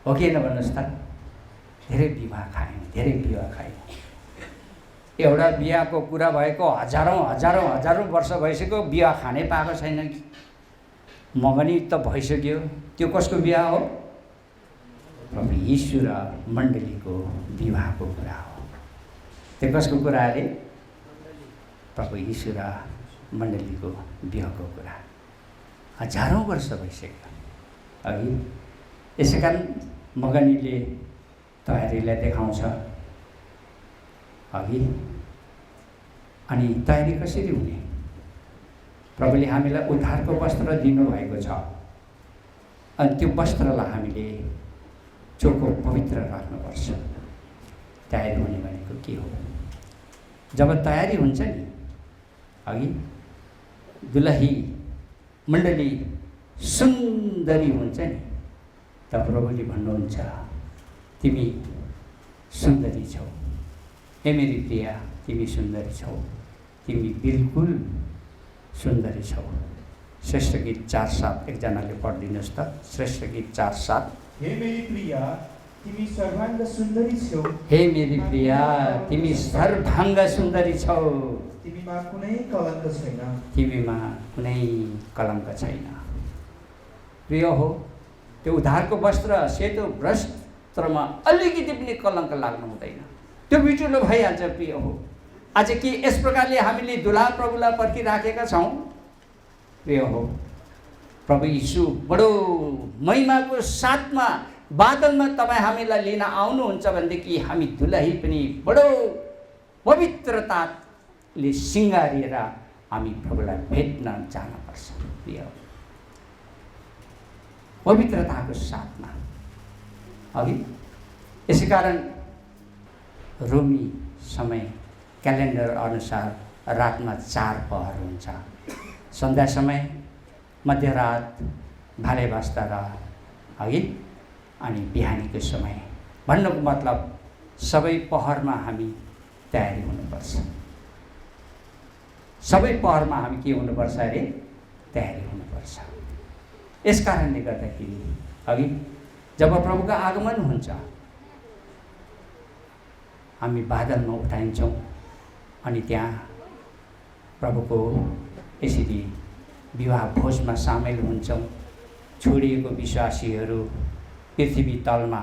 हो कि होइन भन्नुहोस् त? धेरै विवाह खायौँ, धेरै विवाह खायौँ। एउटा बिहाको कुरा भएको हजारौँ वर्ष भइसक्यो, बिहा खानै पाएको छैन कि। मगनी त भइसक्यो, त्यो कसको बिहा हो? प्रभु येशू र मण्डलीको विवाहको कुरा हो। त्यो कसको कुरा अरे? प्रभु येशू र मण्डलीको विवाहको कुरा। हजारौँ वर्ष भइसक्यो अघि। यसै कारण मगनीले तयारीलाई देखाउँछ अघि। अनि तयारी कसरी हुने? प्रभुले हामीलाई उद्धारको वस्त्र दिनुभएको छ, अनि त्यो वस्त्रलाई हामीले चोखो पवित्र राख्नुपर्छ। तयारी हुने भनेको के हो? जब तयारी हुन्छ नि अघि, दुलही मण्डली सुन्दरी हुन्छ नि, तब प्रभुले भन्नुहुन्छ, तिमी सुन्दरी छौ, हे मेरी प्रिया, तिमी सुन्दरी छौ, तिमी बिल्कुल सुन्दरी छौ। श्रेष्ठ गीत 4:7 एकजनाले पढिदिनुहोस् त। श्रेष्ठ गीत 4:7। हे मेरी प्रिया, तिमी सर्वांग सुन्दरी छौ, हे मेरी प्रिया, तिमी सर्वांग सुन्दरी छौ, तिमीमा कुनै कलंक छैन, तिमीमा कुनै कलंक छैन। प्रिय हो, त्यो उद्धारको वस्त्र सेतो वस्त्रमा अलिकति पनि कलंक लाग्नु हुँदैन, त्यो बिटुलो भइहाल्छ। प्रिय हो, आज के यस प्रकारले हामीले दुलहा प्रभुलाई पर्खिराखेका छौँ? प्रिय हो, प्रभु यीशु बडो महिमाको साथमा बादलमा तपाईँ हामीलाई लिन आउनुहुन्छ भनेदेखि हामी दुलही पनि बडो पवित्रताले सिँगारिएर हामी प्रभुलाई भेट्न जानुपर्छ। प्रिय हो, पवित्रताको साथमा अघि। यसै कारण रोमी समय क्यालेन्डर अनुसार रातमा 4 पहर हुन्छ। सन्ध्या समय, मध्यरात, भाले बस्दा र है अनि बिहानीको समय भन्नुको मतलब सबै पहरमा हामी तयारी हुनुपर्छ। सबै पहरमा हामी के हुनुपर्छ अरे तयारी हुनुपर्छ। यस कारणले गर्दाखेरि अघि जब प्रभुको आगमन हुन्छ हामी बादलमा उठाइन्छौँ अनि त्यहाँ प्रभुको यसरी विवाह भोजमा सामेल हुन्छौँ। छोडिएको विश्वासीहरू पृथ्वी तलमा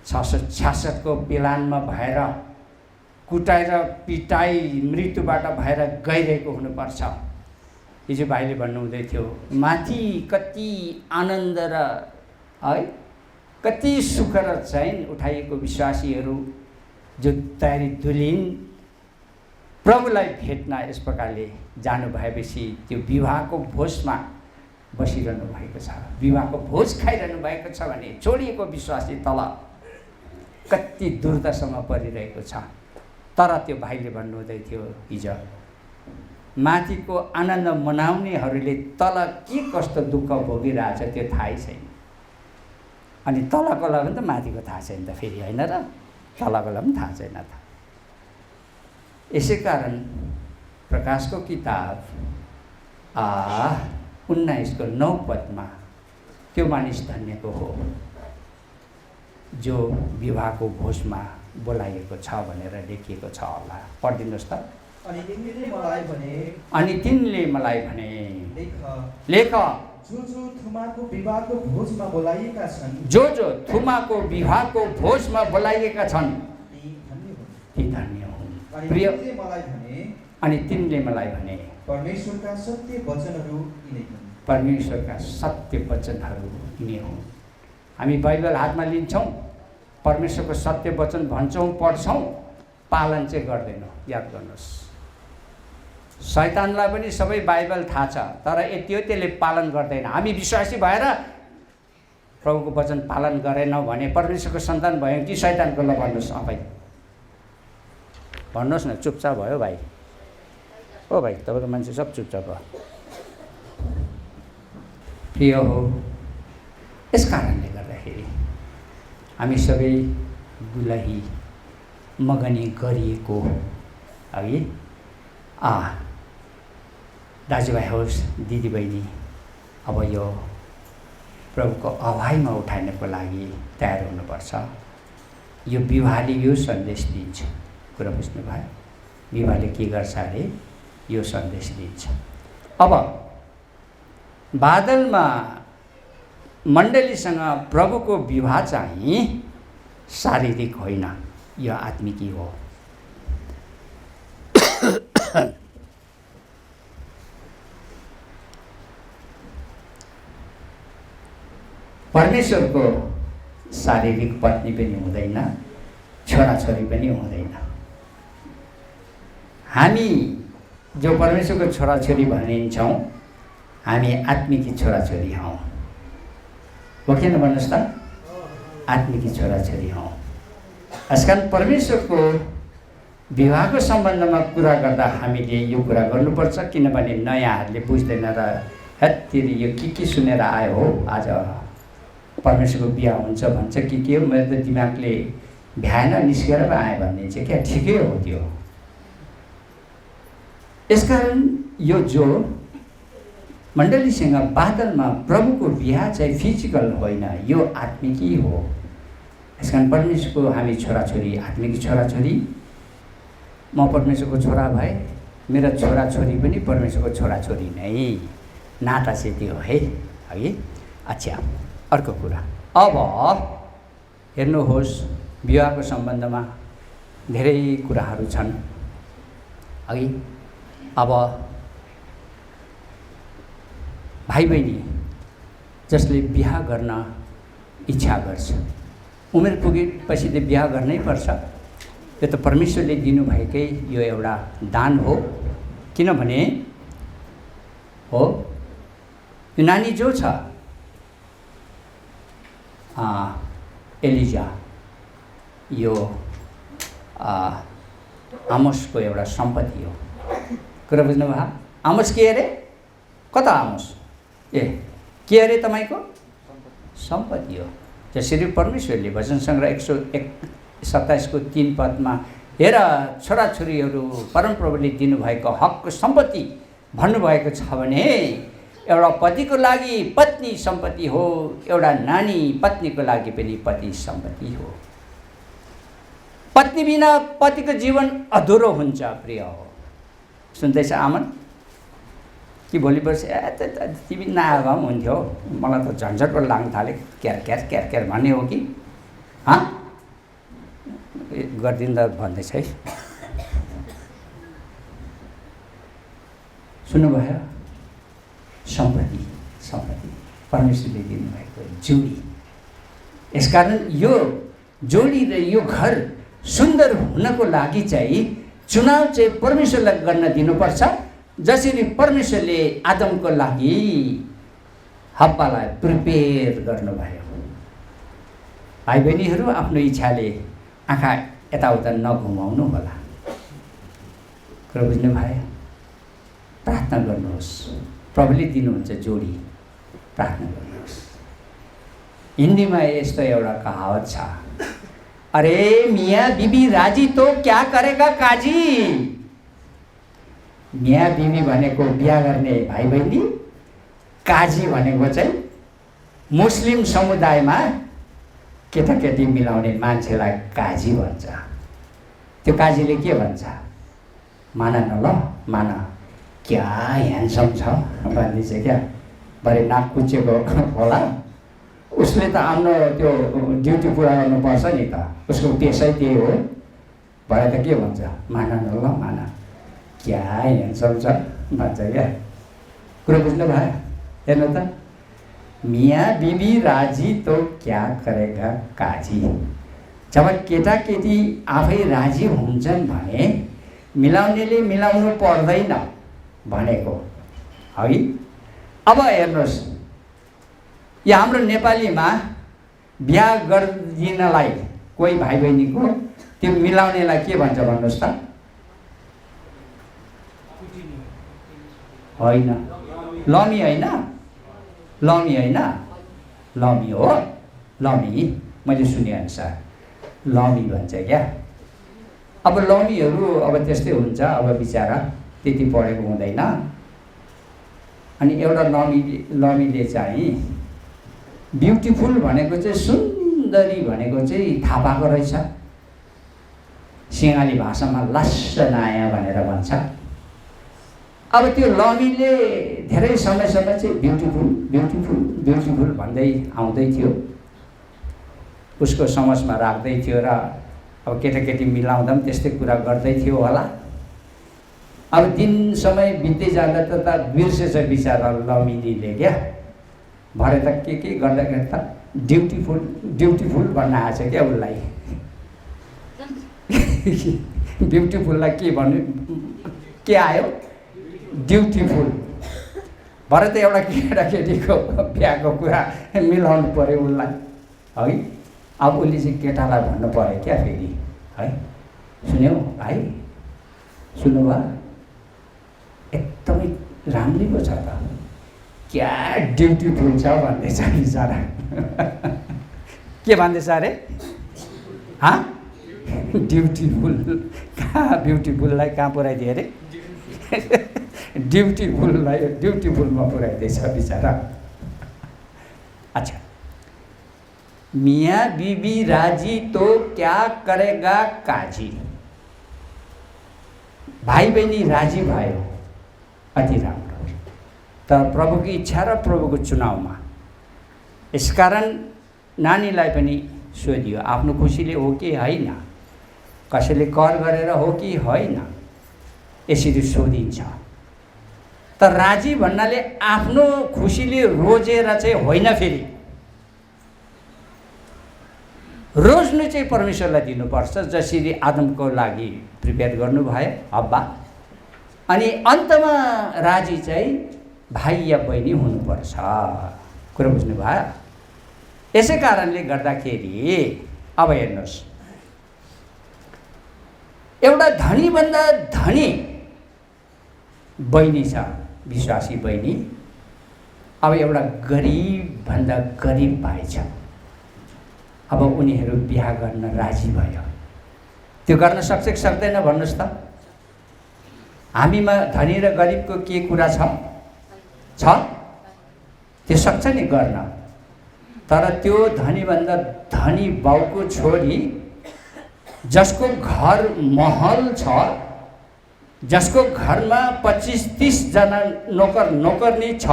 666को बेलानमा भएर कुटाएर पिटाई मृत्युबाट भएर गइरहेको हुनुपर्छ। हिजो भाइले भन्नुहुँदै थियो माथि कति आनन्द र है कति सुख र चैन उठाइएको विश्वासीहरू जो तयारी दुलिन प्रभुलाई भेट्न यस प्रकारले जानु भएपछि त्यो विवाहको भोजमा बसिरहनु भएको छ, विवाहको भोज खाइरहनु भएको छ भने छोडिएको विश्वासी तल कति दुर्दशामा परिरहेको छ। तर त्यो भाइले भन्नुहुँदै थियो हिजो माथिको आनन्द मनाउनेहरूले तल के कस्तो दुःख भोगिरहेछ त्यो थाहै छैन। अनि तलकोलाई पनि त माथिको थाहा छैन त फेरि होइन र, तलकोलाई पनि थाहा छैन त। यसै कारण प्रकाशको किताब 19को 9 पदमा त्यो मानिस धन्यको हो जो विवाहको भोजमा बोलाइएको छ भनेर लेखिएको छ होला। पढिदिनुहोस् त। अनि तिनले मलाई भने लेख जो थुमाको विवाहको भोजमा बोलाइएका छन्, जो थुमाको विवाहको भोजमा बोलाइएका छन् ती धन्य हुन्। प्रिय अनि तिनले मलाई भने परमेश्वरका सत्य वचनहरू यिनै हुन्। परमेश्वरका सत्य वचनहरू यिनै हुन्। हामी बाइबल हातमा लिन्छौँ, परमेश्वरको सत्य वचन भन्छौँ, पढ्छौँ, पालन चाहिँ गर्दैनौँ। याद गर्नुहोस्, शैतानलाई पनि सबै बाइबल थाहा छ तर यति हो त्यसले पालन गर्दैन। हामी विश्वासी भएर प्रभुको वचन पालन गरेनौँ भने परमेश्वरको सन्तान भयौँ कि शैतानको? ल भन्नुहोस्। भाइ भन्नुहोस् न, चुपचाप भयो भाइ? ओ भाइ तपाईँको मान्छे सब चुपचाप भयो। प्रिय हो, यस कारणले गर्दाखेरि हामी सबै दुलही मगनी गरिएको है दाजुभाइ होस् दिदीबहिनी, अब यो प्रभुको अभाइमा उठाइनको लागि तयार हुनुपर्छ। यो विवाहले यो सन्देश दिन्छ। कुरा बुझ्नुभयो? विवाहले के गर्छ अरे यो सन्देश दिन्छ। अब बादलमा मण्डलीसँग प्रभुको विवाह चाहिँ शारीरिक होइन, यो आत्मिकी हो। परमेश्वरको शारीरिक पत्नी पनि हुँदैन, छोराछोरी पनि हुँदैन। हामी जो परमेश्वरको छोराछोरी भनिन्छौँ हामी आत्मिकी छोराछोरी हौँ। हो किन भन्नुहोस् त? आत्मिकी छोराछोरी हौँ। यसकारण परमेश्वरको विवाहको सम्बन्धमा कुरा गर्दा हामीले यो कुरा गर्नुपर्छ, किनभने नयाँहरूले बुझ्दैन र हेत्तेरी यो के सुनेर आयो हो आज परमेश्वरको बिहा हुन्छ भन्छ के हो, मेरो त दिमागले भ्याएन निस्केर पो आएँ भन्ने चाहिँ क्या ठिकै हो त्यो। यसकारण यो जो मण्डलीसँग बादलमा प्रभुको बिहा चाहिँ फिजिकल होइन, यो आत्मिकी हो। यसकारण परमेश्वरको हामी छोराछोरी, आत्मिकी छोराछोरी। म परमेश्वरको छोरा भए मेरो छोराछोरी पनि परमेश्वरको छोराछोरी नै, नाता चाहिँ त्यो है। अच्छा, अर्को कुरा, अब हेर्नुहोस् विवाहको सम्बन्धमा धेरै कुराहरू छन् है। अब भाइ बहिनी जसले बिहा गर्न इच्छा गर्छ, उमेर पुगेपछि त बिहा गर्नै पर्छ। यो त परमेश्वरले दिनुभएकै यो एउटा दान हो। किनभने हो यो नानी जो छ एलिजा, यो आमोसको एउटा सम्पत्ति हो। कुरा बुझ्नुभयो? आमोस के अरे? कता आमोस? के अरे तपाईँको सम्पत्ति हो। जसरी परमेश्वरले वचन सङ्ग्रह 127 3 पदमा हेर छोराछोरीहरू परमप्रभुले दिनुभएको हकको सम्पत्ति भन्नुभएको छ भने एउटा पतिको लागि पत्नी सम्पत्ति हो, एउटा नानी पत्नीको लागि पनि पति सम्पत्ति हो। पत्नी बिना पतिको जीवन अधुरो हुन्छ प्रिय हो। सुन्दैछ आमन कि भोलि पर्सि तिमी नआए भए पनि हुन्थ्यो, मलाई त झन्झटबाट लाग्न थाल्यो, क्यार क्यार क्यार क्यार भन्ने हो कि गरिदिँदा भन्दैछ है। सुन्नुभयो? सम्पत्ति सम्पत्ति परमेश्वरले दिनुभएको जोडी। यसकारण यो जोडी र यो घर सुन्दर हुनको लागि चाहिँ चुनाव चाहिँ परमेश्वरलाई गर्न दिनुपर्छ। जसरी परमेश्वरले आदमको लागि हब्बालाई प्रिपेयर गर्नुभयो। भाइ बहिनीहरू आफ्नो इच्छाले आँखा यताउता नघुमाउनु होला। कुरा बुझ्नु भयो? प्रार्थना गर्नुहोस्, प्रभुले दिनुहुन्छ जोडी, प्रार्थना गर्नुहोस्। हिन्दीमा यस्तो एउटा कहावत छ, अरे मियाँ बीबी राजी तो क्या करेगा काजी। मियाँ बीबी भनेको बिहा गर्ने भाइ बहिनी, काजी भनेको चाहिँ मुस्लिम समुदायमा केटाकेटी मिलाउने मान्छेलाई काजी भन्छ। त्यो काजीले के भन्छ? मान न ल, मान क्या ह्यान्डसम छ भनिदिन्छ क्या। भरे नाक कुचेको होला, उसले त आफ्नो त्यो ड्युटी पुरा गर्नुपर्छ नि त, उसको पेसै त्यही हो। भरे त के भन्छ? मान न ल, मान क्या ह्यान्डसम छ भन्छ क्या। कुरो बुझ्नु भयो? हेर्नु त, मियाँ बीबी राजी तो क्या करेगा काजी। जब केटाकेटी आफै राजी हुन्छन् भने मिलाउनेले मिलाउनु पर्दैन भनेको है। अब हेर्नुहोस्, यो हाम्रो नेपालीमा बिहा गरिदिनलाई कोही भाइ बहिनीको त्यो मिलाउनेलाई के भन्छ भन्नुहोस् त? होइन, लमी होइन, लमी होइन, लमी हो, लमी मैले सुनेअनुसार लमी भन्छ क्या। अब लमीहरू अब त्यस्तै हुन्छ, अब बिचरा त्यति पढेको हुँदैन। अनि एउटा लमीले चाहिँ ब्युटिफुल भनेको चाहिँ सुन्दरी भनेको चाहिँ थाहा पाएको रहेछ। सिंगाली भाषामा लास्सनाया भनेर भन्छ। अब त्यो लमीले धेरै समयसम्म चाहिँ ब्युटिफुल ब्युटिफुल ब्युटिफुल भन्दै आउँदै थियो, उसको समझमा राख्दै थियो र अब केटाकेटी मिलाउँदा पनि त्यस्तै कुरा गर्दै थियो होला। अब दिन समय बित्दै जाँदा त बिर्सेछ बिचरा लमिनीले क्या। भरे त के गर्दाखेरि त ब्युटिफुल ब्युटिफुल भन्न आएछ क्या उसलाई। ब्युटिफुललाई के भन्नु, के आयो? ब्युटिफुल। भरे त एउटा केटाकेटीको बिहाको कुरा मिलाउनु पर्यो उसलाई है। अब उसले चाहिँ केटालाई भन्नु पर्यो क्या फेरि है। सुन्यौ भाइ, सुन्नुभयो? एकदमै राम्रै पो छ त, क्या ब्युटिफुल छ भन्दैछ बिचरा। के भन्दैछ अरे? ब्युटिफुल। कहाँ ब्युटिफुललाई कहाँ पुऱ्याइदियो अरे? ब्युटिफुललाई ब्युटिफुलमा पुऱ्याइदिएछ बिचरा। अच्छा, मियाँ बीबी राजी तो क्या करेगा काजी। भाइ बहिनी राजी भयो, अति राम्रो। तर प्रभुको इच्छा र प्रभुको चुनावमा, यसकारण नानीलाई पनि सोधियो आफ्नो खुसीले हो कि होइन, कसैले कर गरेर हो कि होइन, यसरी सोधिन्छ। तर राजी भन्नाले आफ्नो खुसीले रोजेर चाहिँ होइन। फेरि रोज्नु चाहिँ परमेश्वरलाई दिनुपर्छ, जसरी आदमको लागि प्रिपेयर गर्नुभयो हब्बा। अनि अन्तमा राजी चाहिँ भाइ या बहिनी हुनुपर्छ। कुरा बुझ्नुभयो? यसै कारणले गर्दाखेरि अब हेर्नुहोस्, एउटा धनीभन्दा धनी बहिनी छ, विश्वासी बहिनी, अब एउटा गरिबभन्दा गरिब भाइ छ, अब उनीहरू बिहा गर्न राजी भयो। त्यो गर्न सक्छ कि सक्दैन भन्नुहोस् त? हामीमा धनी र गरिबको के कुरा छ? त्यो सक्छ नि गर्न। तर त्यो धनीभन्दा धनी बाउको छोरी जसको घर महल छ, जसको घरमा 25-30 जना नोकर नोकर्नी छ,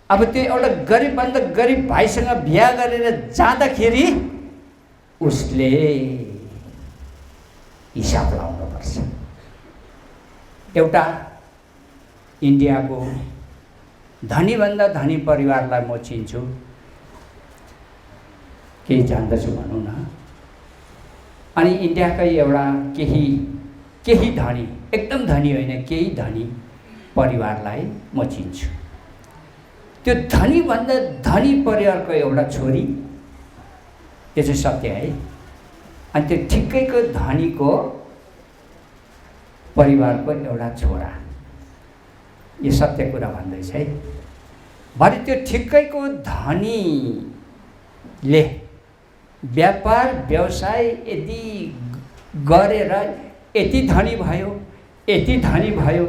अब त्यो एउटा गरिबभन्दा गरिब भाइसँग बिहा गरेर जाँदाखेरि उसले हिसाब लाउनुपर्छ। एउटा इन्डियाको धनीभन्दा धनी परिवारलाई म चिन्छु, केही जान्दछु भनौँ न। अनि इन्डियाकै एउटा केही धनी, एकदम धनी होइन, केही धनी परिवारलाई म चिन्छु। त्यो धनीभन्दा धनी परिवारको एउटा छोरी, त्यो चाहिँ सत्य है। अनि त्यो ठिक्कैको धनीको परिवारको एउटा छोरा, यो सत्य कुरा भन्दैछ है। भरे त्यो ठिक्कैको धनीले व्यापार व्यवसाय यदि गरेर यति धनी भयो,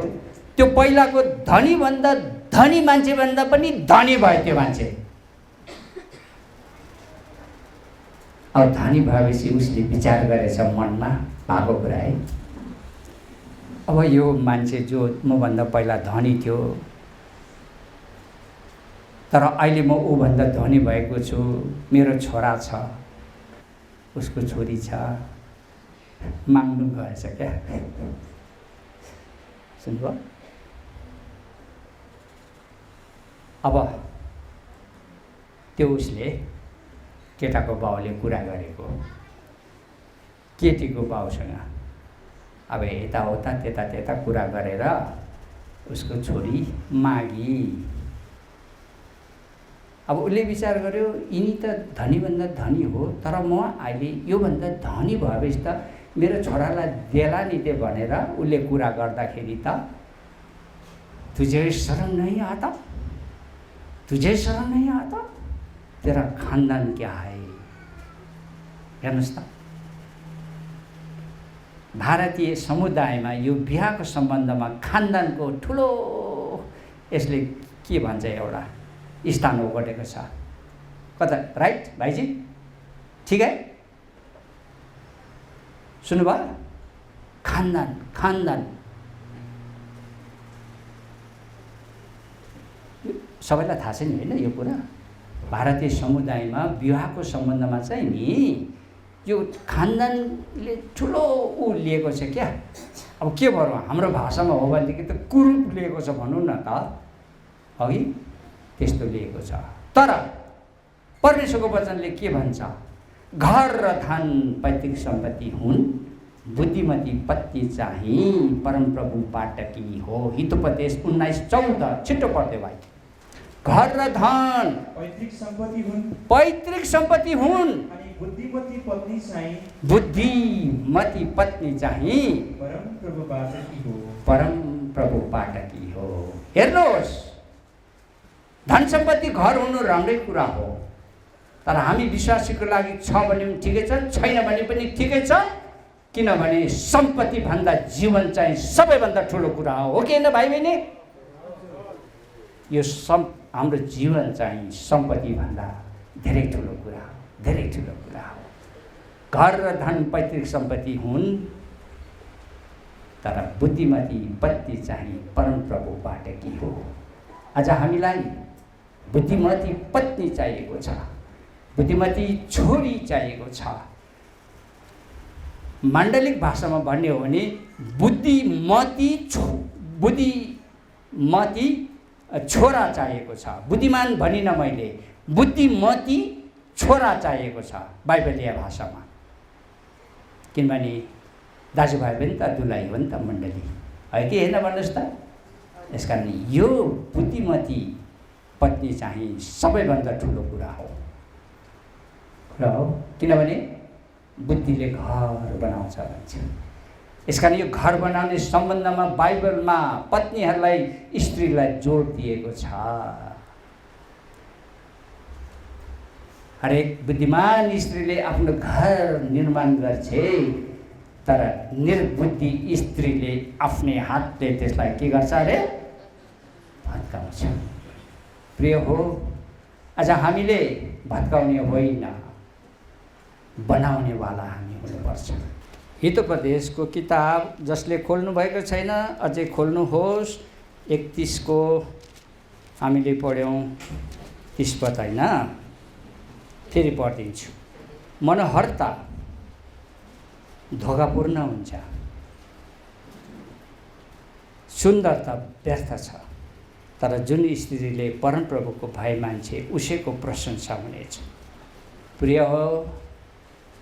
त्यो पहिलाको धनीभन्दा धनी मान्छेभन्दा पनि धनी भयो त्यो मान्छे। अब धनी भएपछि उसले विचार गरेछ मनमा भएको कुरा है, अब यो मान्छे जो मभन्दा पहिला धनी थियो, तर अहिले म ऊभन्दा धनी भएको छु, मेरो छोरा छ, उसको छोरी छ, माग्नु गएछ क्या। सुन्नुभयो? अब त्यो उसले केटाको बाउले कुरा गरेको केटीको बाउसँग अब यताउता त्यता कुरा गरेर उसको छोरी मागी। अब उसले विचार गर्यो यिनी त धनीभन्दा धनी हो, तर म अहिले योभन्दा धनी भएपछि त मेरो छोरालाई देला नि ते भनेर उसले कुरा गर्दाखेरि त तुझे शर्म नहीं आता, तुझे शर्म नहीं आता, तेरा खानदान क्या है। हेर्नुहोस् त, भारतीय समुदायमा यो बिहाको सम्बन्धमा खानदानको ठुलो यसले के भन्छ एउटा स्थान ओगटेको छ। कता राइट भाइजी? ठिक है? सुन्नुभयो? खानदान सबैलाई थाहा छ नि होइन यो कुरा। भारतीय समुदायमा विवाहको सम्बन्धमा चाहिँ नि यो खानदानले ठुलो लिएको छ क्या। अब के भनौँ, हाम्रो भाषामा हो भनेदेखि त कुरूप लिएको छ भनौँ न त, अघि त्यस्तो लिएको छ। तर परमेश्वरको वचनले के भन्छ? घर र धन पैतृक सम्पत्ति हुन्, बुद्धिमती पत्नी चाहिँ परमप्रभुबाट की हो। हितोपदेश 19:14 छिटो पढ्दै भाइ। घर र धन पैतृक सम्पत्ति हुन् अनि बुद्धिमती पत्नी चाहिँ परमप्रभुबाट की हो। हेर्नुहोस्, धन सम्पत्ति घर हुनु राम्रै कुरा हो, तर हामी विश्वासीको लागि छ भने पनि ठिकै छ, छैन भने पनि ठिकै छ। किनभने सम्पत्ति भन्दा जीवन चाहिँ सबैभन्दा ठुलो कुरा हो कि होइन भाइ बहिनी? यो हाम्रो जीवन चाहिँ सम्पत्ति भन्दा धेरै ठुलो कुरा हो, धेरै ठुलो कुरा हो। घर र धन पैतृक सम्पत्ति हुन्, तर बुद्धिमती पत्नी चाहिँ परमप्रभुबाट की हो। आज हामीलाई बुद्धिमती पत्नी चाहिएको छ, बुद्धिमती छोरी चाहिएको छ। माण्डलिक भाषामा भन्ने हो भने बुद्धिमती छोरा चाहिएको छ। बुद्धिमान भनिनँ मैले, बुद्धिमती छोरा चाहिएको छ बाइबलीय भाषामा। किनभने दाजुभाइ पनि त दुलाइ हो नि त मण्डली, है कि होइन भन्नुहोस् त? यस कारण यो बुद्धिमती पत्नी चाहिँ सबैभन्दा ठुलो कुरा हो र हो, किनभने बुद्धिले घर बनाउँछ भन्छ। यसकारण यो घर बनाउने सम्बन्धमा बाइबलमा पत्नीहरूलाई स्त्रीलाई जोड दिएको छ। हरेक बुद्धिमान स्त्रीले आफ्नो घर निर्माण गर्छे, तर निर्बुद्धि स्त्रीले आफ्नै हातले त्यसलाई के गर्छ अरे? भत्काउँछ। प्रिय हो, आज हामीले भत्काउने होइन, बनाउनेवाला हामी हुनुपर्छ। हितोपदेशको किताब जसले खोल्नु भएको छैन अझै खोल्नुहोस्। 31 को हामीले पढ्यौँ, 30 पद होइन, फेरि पढिदिन्छु। मनोहरता धोकापूर्ण हुन्छ, सुन्दरता व्यर्थ छ, तर जुन स्त्रीले परमप्रभुको भय मान्छे उसैको प्रशंसा हुनेछ। प्रिय हो,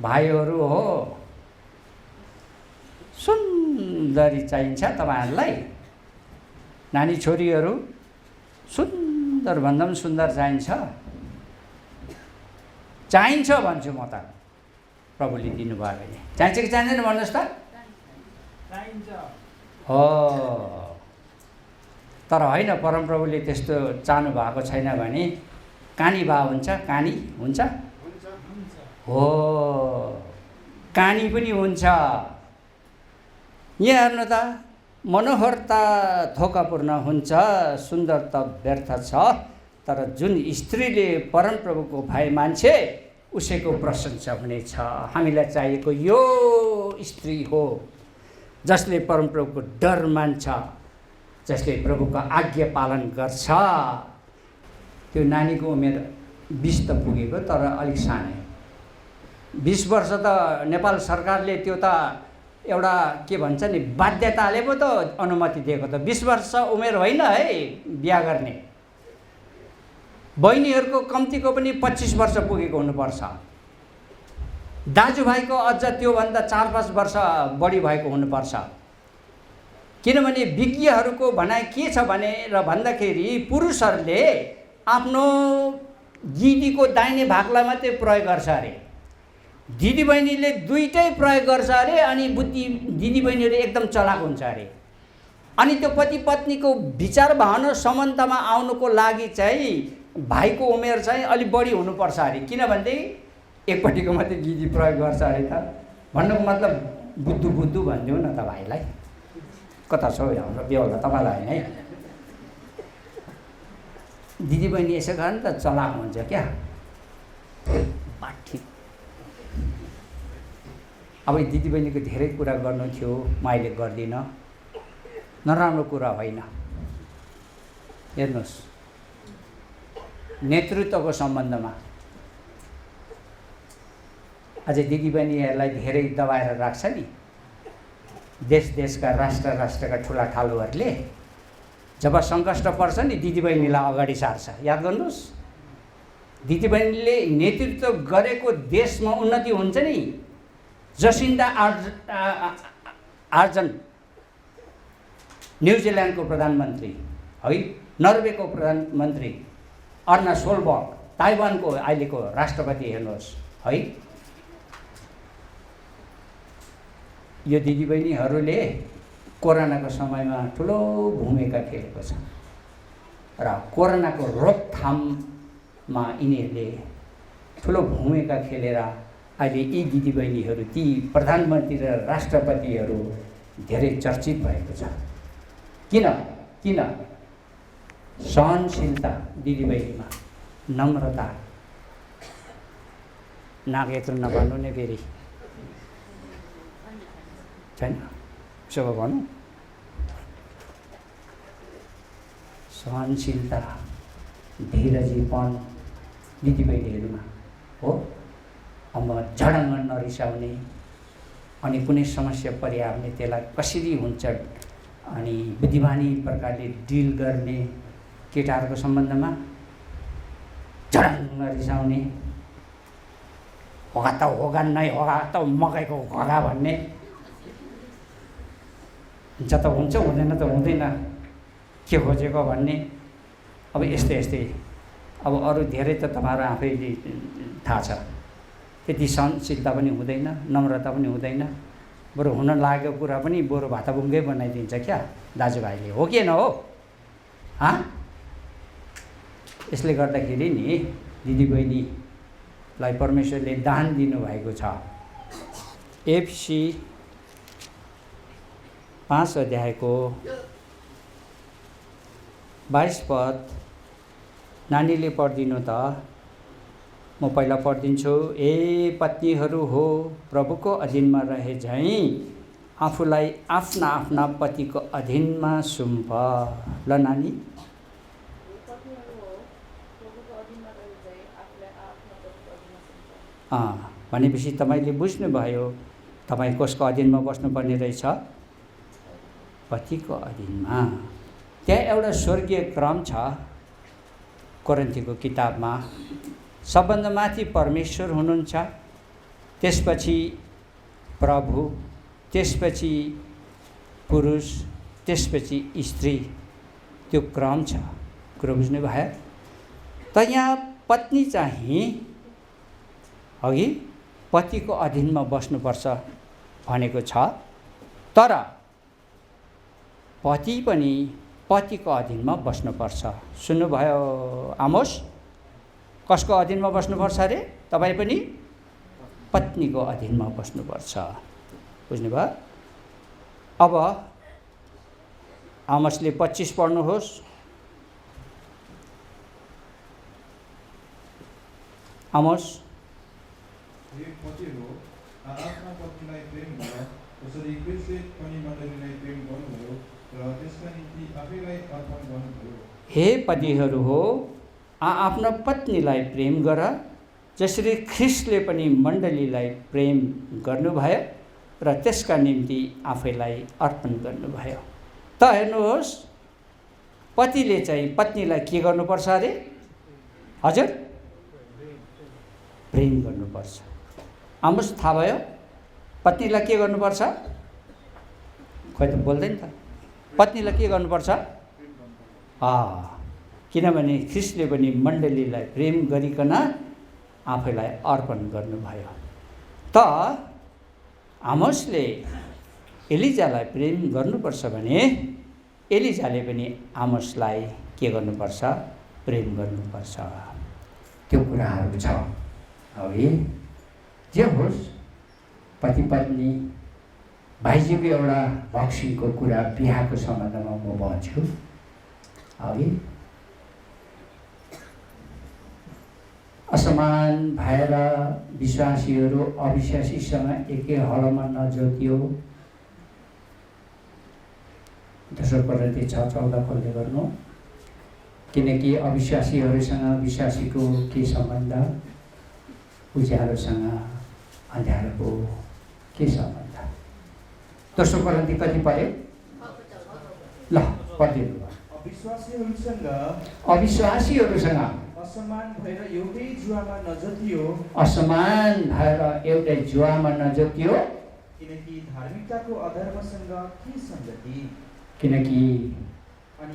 भाइहरू हो, सुन्दरी चाहिन्छ तपाईँहरूलाई? नानी छोरीहरू सुन्दर भन्दा पनि सुन्दर चाहिन्छ भन्छु म त। प्रभुले दिनुभयो भने चाहिन्छ कि चाहिँदैन भन्नुहोस् त? चाहिन्छ हो, तर होइन, परमप्रभुले त्यस्तो चाहनु भएको छैन भने कानी भा हुन्छ? कानी हुन्छ? हो, कानी पनि हुन्छ। यहाँ हेर्नु त, मनोहरता धोकापूर्ण हुन्छ, सुन्दरता व्यर्थ छ, तर जुन स्त्रीले परमप्रभुको भय मान्छे उसैको प्रशंसा हुनेछ। हामीलाई चाहिएको यो स्त्री हो जसले परमप्रभुको डर मान्छ, जसले प्रभुको आज्ञा पालन गर्छ। त्यो नानीको उमेर 20 त पुगेको, तर अलिक सानै। 20 वर्ष त नेपाल सरकारले त्यो त एउटा के भन्छ नि, बाध्यताले पो त अनुमति दिएको त। 20 वर्ष उमेर होइन है बिहा गर्ने। बहिनीहरूको कम्तीको पनि 25 वर्ष पुगेको हुनुपर्छ। दाजुभाइको अझ त्योभन्दा 4-5 वर्ष बढी भएको हुनुपर्छ। किनभने विज्ञहरूको भनाइ के छ भनेर भन्दाखेरि पुरुषहरूले आफ्नो गिडीको दाहिने भागलाई मात्रै प्रयोग गर्छ अरे, दिदीबहिनीले दुईटै प्रयोग गर्छ अरे। अनि बुद्धि दिदीबहिनीहरू एकदम चलाक हुन्छ अरे। अनि त्यो पति पत्नीको विचार भावना सम्बन्धमा आउनुको लागि चाहिँ भाइको उमेर चाहिँ अलिक बढी हुनुपर्छ अरे। किनभनेदेखि एकपट्टिको मात्रै गिडी प्रयोग गर्छ अरे। त भन्नुको मतलब बुद्धु बुद्धु भनिदिउँ न त भाइलाई। कता छ हाम्रो बेहुला, तपाईँलाई होइन है। दिदीबहिनी यसो गरे नि त चलाक हुन्छ क्या। ठिक, अब दिदीबहिनीको धेरै कुरा गर्नु थियो, म अहिले गर्दिनँ। नराम्रो कुरा होइन। हेर्नुहोस्, नेतृत्वको सम्बन्धमा अझै दिदीबहिनीहरूलाई धेरै दबाएर राख्छ नि देशका राष्ट्रका ठुला ठालुहरूले। जब सङ्कष्ट पर्छ नि दिदीबहिनीलाई अगाडि सार्छ। याद गर्नुहोस्, दिदीबहिनीले नेतृत्व गरेको देशमा उन्नति हुन्छ नि। जसिन्डा आर्जन न्युजिल्यान्डको प्रधानमन्त्री है, नर्वेको प्रधानमन्त्री अर्ना सोलबर्ग ताइवानको अहिलेको राष्ट्रपति हेर्नुहोस् है। यो दिदीबहिनीहरूले कोरोनाको समयमा ठुलो भूमिका खेलेको छ र कोरोनाको रोकथाममा यिनीहरूले ठुलो भूमिका खेलेर अहिले यी दिदीबहिनीहरू, ती प्रधानमन्त्री र राष्ट्रपतिहरू धेरै चर्चित भएको छ। किन? सहनशीलता दिदीबहिनीमा, नम्रता। नाक यत्रो नभन्नु नै फेरि छैन, उसो भनौँ। सहनशीलता, धीरजीपन दिदीबहिनीहरूमा हो। अब झडङ्ग नरिसाउने, अनि कुनै समस्या परिहाल्यो भने त्यसलाई कसरी हुन्छ अनि बुद्धिमानी प्रकारले डिल गर्ने। केटाहरूको सम्बन्धमा झडङ्ग रिसाउने, होगा त होगा नै होगा त मकैको घोगा भन्ने। हुन्छ त हुन्छ, हुँदैन त हुँदैन, के खोजेको भन्ने। अब यस्तै अब अरू धेरै त तपाईँहरू आफैले थाहा छ। त्यति सहनशीलता पनि हुँदैन, नम्रता पनि हुँदैन। बरु हुन लागेको कुरा पनि बरु भाताबुङ्गै बनाइदिन्छ क्या दाजुभाइले, हो कि न हो? यसले गर्दाखेरि नि दिदीबहिनी लाई परमेश्वरले दान दिनुभएको छ। एफसी 5 अध्यायको 22 पद नानीले पढिदिनु त, म पहिला पढिदिन्छु। ए पत्नीहरू हो, प्रभुको अधीनमा रहे झैँ आफूलाई आफ्ना आफ्ना पतिको अधीनमा सुम्प। ल नानी, भनेपछि तपाईँले बुझ्नुभयो तपाईँ कसको अधीनमा बस्नुपर्ने रहेछ? पतिको अधीनमा। त्यहाँ एउटा स्वर्गीय क्रम छ कोरिन्थीको किताबमा। सबभन्दा माथि परमेश्वर हुनुहुन्छ, त्यसपछि प्रभु, त्यसपछि पुरुष, त्यसपछि स्त्री। त्यो क्रम छ, कुरो बुझ्नुभयो? त यहाँ पत्नी चाहिँ अघि पतिको अधीनमा बस्नुपर्छ भनेको छ, तर पति पनि पतिको अधीनमा बस्नुपर्छ। सुन्नुभयो आमोस? कसको अधीनमा बस्नुपर्छ अरे? तपाईँ पनि पत्नीको अधीनमा बस्नुपर्छ। बुझ्नुभयो? अब आमोसले 25 पढ्नुहोस्। आमोस, हे पतिहरू, आफ्ना पत्नीलाई प्रेम गर, जसरी क्रिस्टले पनि मण्डलीलाई प्रेम गर्नुभयो र त्यसका निम्ति आफैलाई अर्पण गर्नुभयो। हे पतिहरू हो, आफ्ना पत्नीलाई प्रेम गर, जसरी ख्रिस्टले पनि मण्डलीलाई प्रेम गर्नुभयो र त्यसका निम्ति आफैलाई अर्पण गर्नुभयो। त हेर्नुहोस्, पतिले चाहिँ पत्नीलाई के गर्नुपर्छ अरे? हजुर, प्रेम गर्नुपर्छ। आमोस थाहा भयो? पत्नीलाई के गर्नुपर्छ? खोइ त बोल्दैन त। पत्नीलाई के गर्नुपर्छ? किनभने ख्रिस्टले पनि मण्डलीलाई प्रेम गरिकन आफैलाई अर्पण गर्नुभयो। त आमोसले एलिजालाई प्रेम गर्नुपर्छ भने एलिजाले पनि आमोसलाई के गर्नुपर्छ? प्रेम गर्नुपर्छ। त्यो कुराहरू छ। अघि जे होस्, पति पत्नी भाइजीको एउटा बक्सिङको कुरा बिहाको सम्बन्धमा म भन्छु। अघि असमान भएर विश्वासीहरू अविश्वासीसँग एकै हलमा नजोतियो। दोस्रो कोरिन्थी 6:14 खोल्दै गर्नु। किनकि अविश्वासीहरूसँग विश्वासीको के सम्बन्ध? उज्यालोसँग अँध्यारोको के सम्बन्ध? दोस्रो कोरिन्थी कति पढ्यो? ल पढिदिनु भयो। अविश्वासीहरूसँग असमान भएर एउटै जुवामा नजोतियो। असमान भएर एउटै जुवामा नजोतियो। किनकि धार्मिकताको अधर्मसँग के संगति? किनकि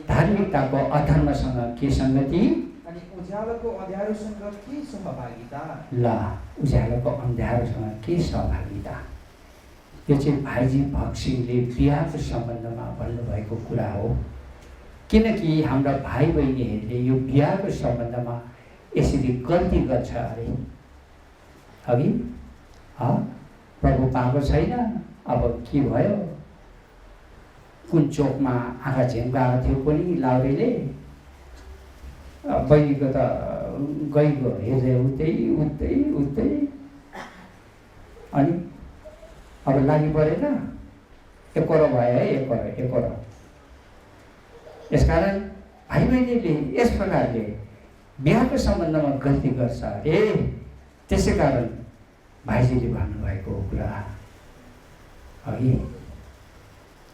धार्मिकताको अधर्मसँग के संगति? अनि उज्यालोको अँध्यारोसँग के सहभागिता? ल, उज्यालोको अँध्यारोसँग के सहभागिता? यो चाहिँ भाइजी भक्सिङले बिहाको सम्बन्धमा भन्नुभएको कुरा हो। किनकि हाम्रा भाइ बहिनीहरूले यो बिहाको सम्बन्धमा यसरी गल्ती गर्छ अरे। अघि प्रभु पाएको छैन, अब के भयो? कुन चोकमा आँखा झिम्काएको थियो पनि लाउरेले, बहिनीको त गइगयो हेर्दै उतै उतै उतै, अनि अब लागि परेन, एकोरो भयो है, एकोरो। यसकारण भाइ बहिनीले यस प्रकारले बिहाको सम्बन्धमा गल्ती गर्छ अरे। त्यसै कारण भाइजीले भन्नुभएको कुरा अघि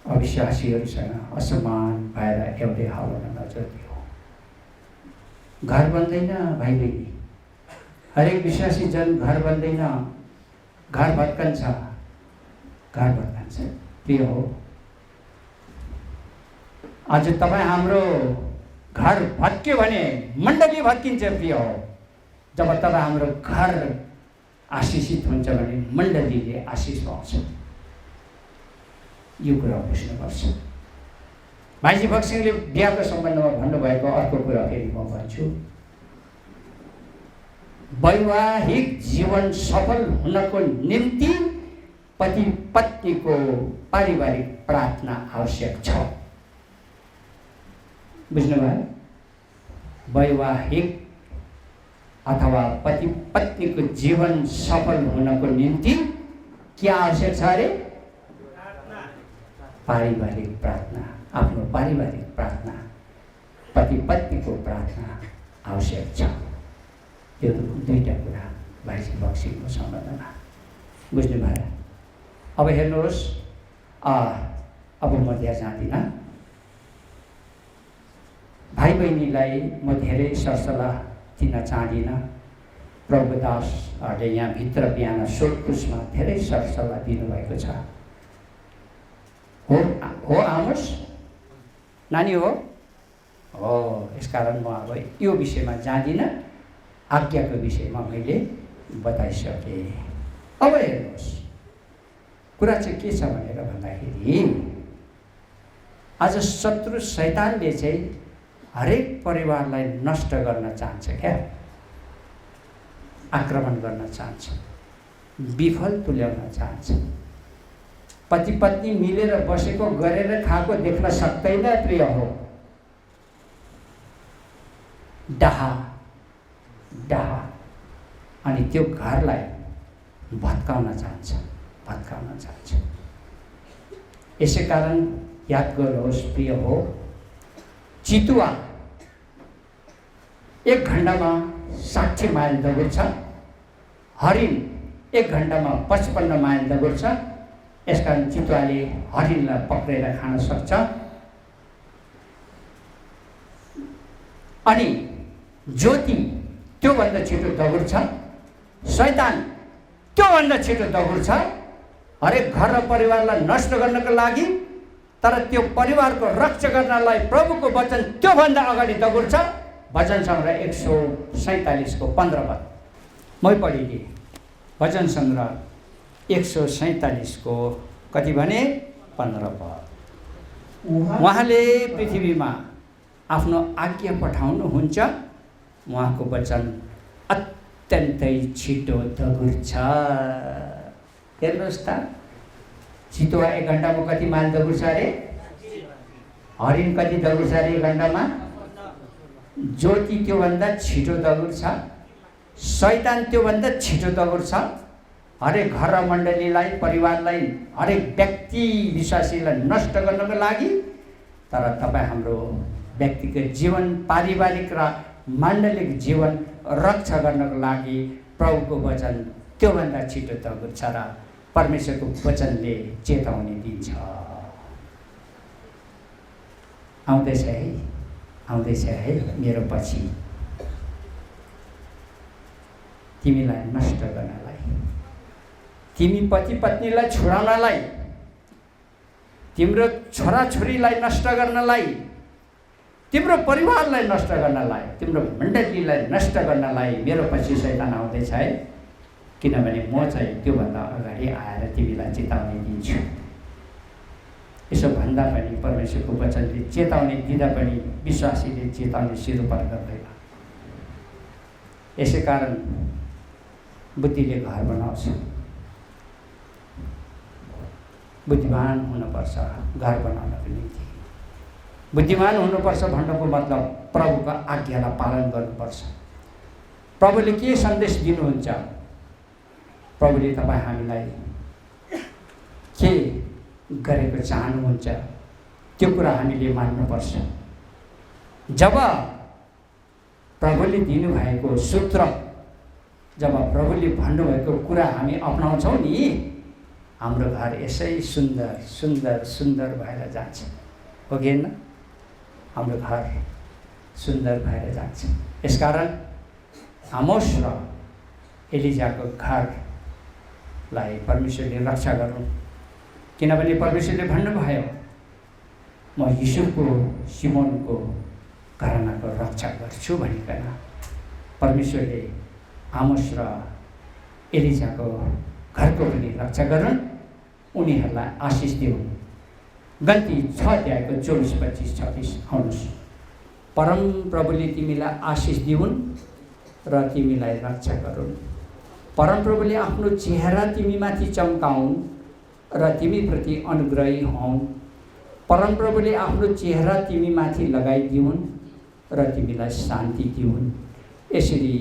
अविश्वासीहरूसँग असमान भएर एउटै हलमा नजोतियो। घर बन्दैन भाइ बहिनी, हरेक विश्वासी जन घर बन्दैन, घर भत्कन्छ। प्रिय हो, आज तपाईँ हाम्रो घर भत्क्यो भने मण्डली भत्किन्छ। प्रिय हो, जब तपाईँ हाम्रो घर आशिषित हुन्छ भने मण्डलीले आशिष पाउँछ। यो कुरा बुझ्नुपर्छ। भाइजी भक्सिङले बिहाको सम्बन्धमा भन्नुभएको अर्को कुरा फेरि म भन्छु। वैवाहिक जीवन सफल हुनको निम्ति पति पत्नीको पारिवारिक प्रार्थना आवश्यक छ। बुझ्नुभयो? वैवाहिक अथवा पति पत्नीको जीवन सफल हुनको निम्ति के आवश्यक छ अरे? पारिवारिक प्रार्थना। आफ्नो पारिवारिक प्रार्थना, पति पत्नीको प्रार्थना आवश्यक छ। यो दुईटा कुरा भाइजी बक्सिङको सम्बन्धमा। बुझ्नुभयो? अब हेर्नुहोस्, अब म त्यहाँ जाँदिनँ। भाइ बहिनीलाई म धेरै सरसल्लाह दिन चाहदिनँ। प्रभुदासहरूले यहाँभित्र बिहान सोधपुछमा धेरै सरसल्लाह दिनुभएको छ। हो आमोस नानी हो? यसकारण म अब यो विषयमा जाँदिनँ। आज्ञाको विषयमा मैले बताइसकेँ। अब हेर्नुहोस्, कुरा चाहिँ के छ भनेर भन्दाखेरि आज शत्रु शैतानले चाहिँ हरेक परिवारलाई नष्ट गर्न चाहन्छ क्या, आक्रमण गर्न चाहन्छ, विफल तुल्याउन चाहन्छ। पति पत्नी मिलेर बसेको गरेर खाएको देख्न सक्दैन प्रिय हो। डाहा अनि त्यो घरलाई भत्काउन चाहन्छ। यसै कारण याद गर्नुहोस् प्रिय हो, चितुवा 1 घण्टामा 60 माइल दगुर्छ, हरिण 1 घण्टामा 55 माइल दगुर्छ। यसकारण चितुवाले हरिणलाई पक्रेर खान सक्छ। अनि ज्योति त्योभन्दा छिटो दगुर्छ, शैतान त्योभन्दा छिटो दगुर्छ हरेक घर र परिवारलाई नष्ट गर्नको लागि। तर त्यो परिवारको रक्षा गर्नलाई प्रभुको वचन त्योभन्दा अगाडि दगुर्छ। भजन सङ्ग्रह 147 को 15 पद मै पढिदिएँ। भजन सङ्ग्रह 147 को कति भने 15 पद। उहाँले पृथ्वीमा आफ्नो आज्ञा पठाउनुहुन्छ, उहाँको वचन अत्यन्तै छिटो दगुर्छ। हेर्नुहोस् त, चितुवा 1 घण्टामा कति माइल दगुर्छ अरे? हरिण कति दगुर्छ अरे 1 घण्टामा? ज्योति त्योभन्दा छिटो दगुर्छ, शैतान त्योभन्दा छिटो दगुर्छ हरेक घर र मण्डलीलाई, परिवारलाई, हरेक व्यक्ति विश्वासीलाई नष्ट गर्नको लागि। तर तपाईँ हाम्रो व्यक्तिगत जीवन, पारिवारिक र माण्डलिक जीवन रक्षा गर्नको लागि प्रभुको वचन त्योभन्दा छिटो दगुर्छ र परमेश्वरको वचनले चेतावनी दिन्छ। आउँदैछ है मेरो पछि तिमीलाई नष्ट गर्नलाई, तिमी पति पत्नीलाई छुडाउनलाई, तिम्रो छोराछोरीलाई नष्ट गर्नलाई, तिम्रो परिवारलाई नष्ट गर्नलाई, तिम्रो मण्डलीलाई नष्ट गर्नलाई मेरो पछि शैतान आउँदैछ है। किनभने म चाहिँ त्योभन्दा अगाडि आएर तिमीलाई चेतावनी दिन्छु। यसो भन्दा पनि परमेश्वरको वचनले चेतावनी दिँदा पनि विश्वासीले चेतावनी सिरोपर गर्दैन। यसै कारण बुद्धिले घर बनाउँछ। बुद्धिमान हुनुपर्छ घर बनाउनको निम्ति। बुद्धिमान हुनुपर्छ भन्नुको मतलब प्रभुको आज्ञालाई पालन गर्नुपर्छ। प्रभुले के सन्देश दिनुहुन्छ, प्रभुले तपाईँ हामीलाई के गरेको चाहनुहुन्छ त्यो कुरा हामीले मान्नुपर्छ। जब प्रभुले दिनुभएको सूत्र, जब प्रभुले भन्नुभएको कुरा हामी अपनाउँछौँ नि, हाम्रो घर यसै सुन्दर सुन्दर सुन्दर भएर जान्छ। हो कि होइन? हाम्रो घर सुन्दर भएर जान्छ। यसकारण आमोस र एलिजाको घरलाई परमेश्वरले रक्षा गर्नु। किनभने परमेश्वरले भन्नुभयो, म युसुफको सिमोनको घरानाको रक्षा गर्छु भनिकन परमेश्वरले आमोस र एलिजाको घरको पनि रक्षा गरून्, उनीहरूलाई आशिष दिउन्। गन्ती 6:24, 25, 26 आउनुहोस्। परम प्रभुले तिमीलाई आशिष दिउन्, र तिमीलाई रक्षा गरून्। परमप्रभुले आफ्नो चेहरा तिमीमाथि चम्काउन् र तिमीप्रति अनुग्रही हौन्। परमप्रभुले आफ्नो चेहरा तिमीमाथि लगाइदिउन् र तिमीलाई शान्ति दिउन्। यसरी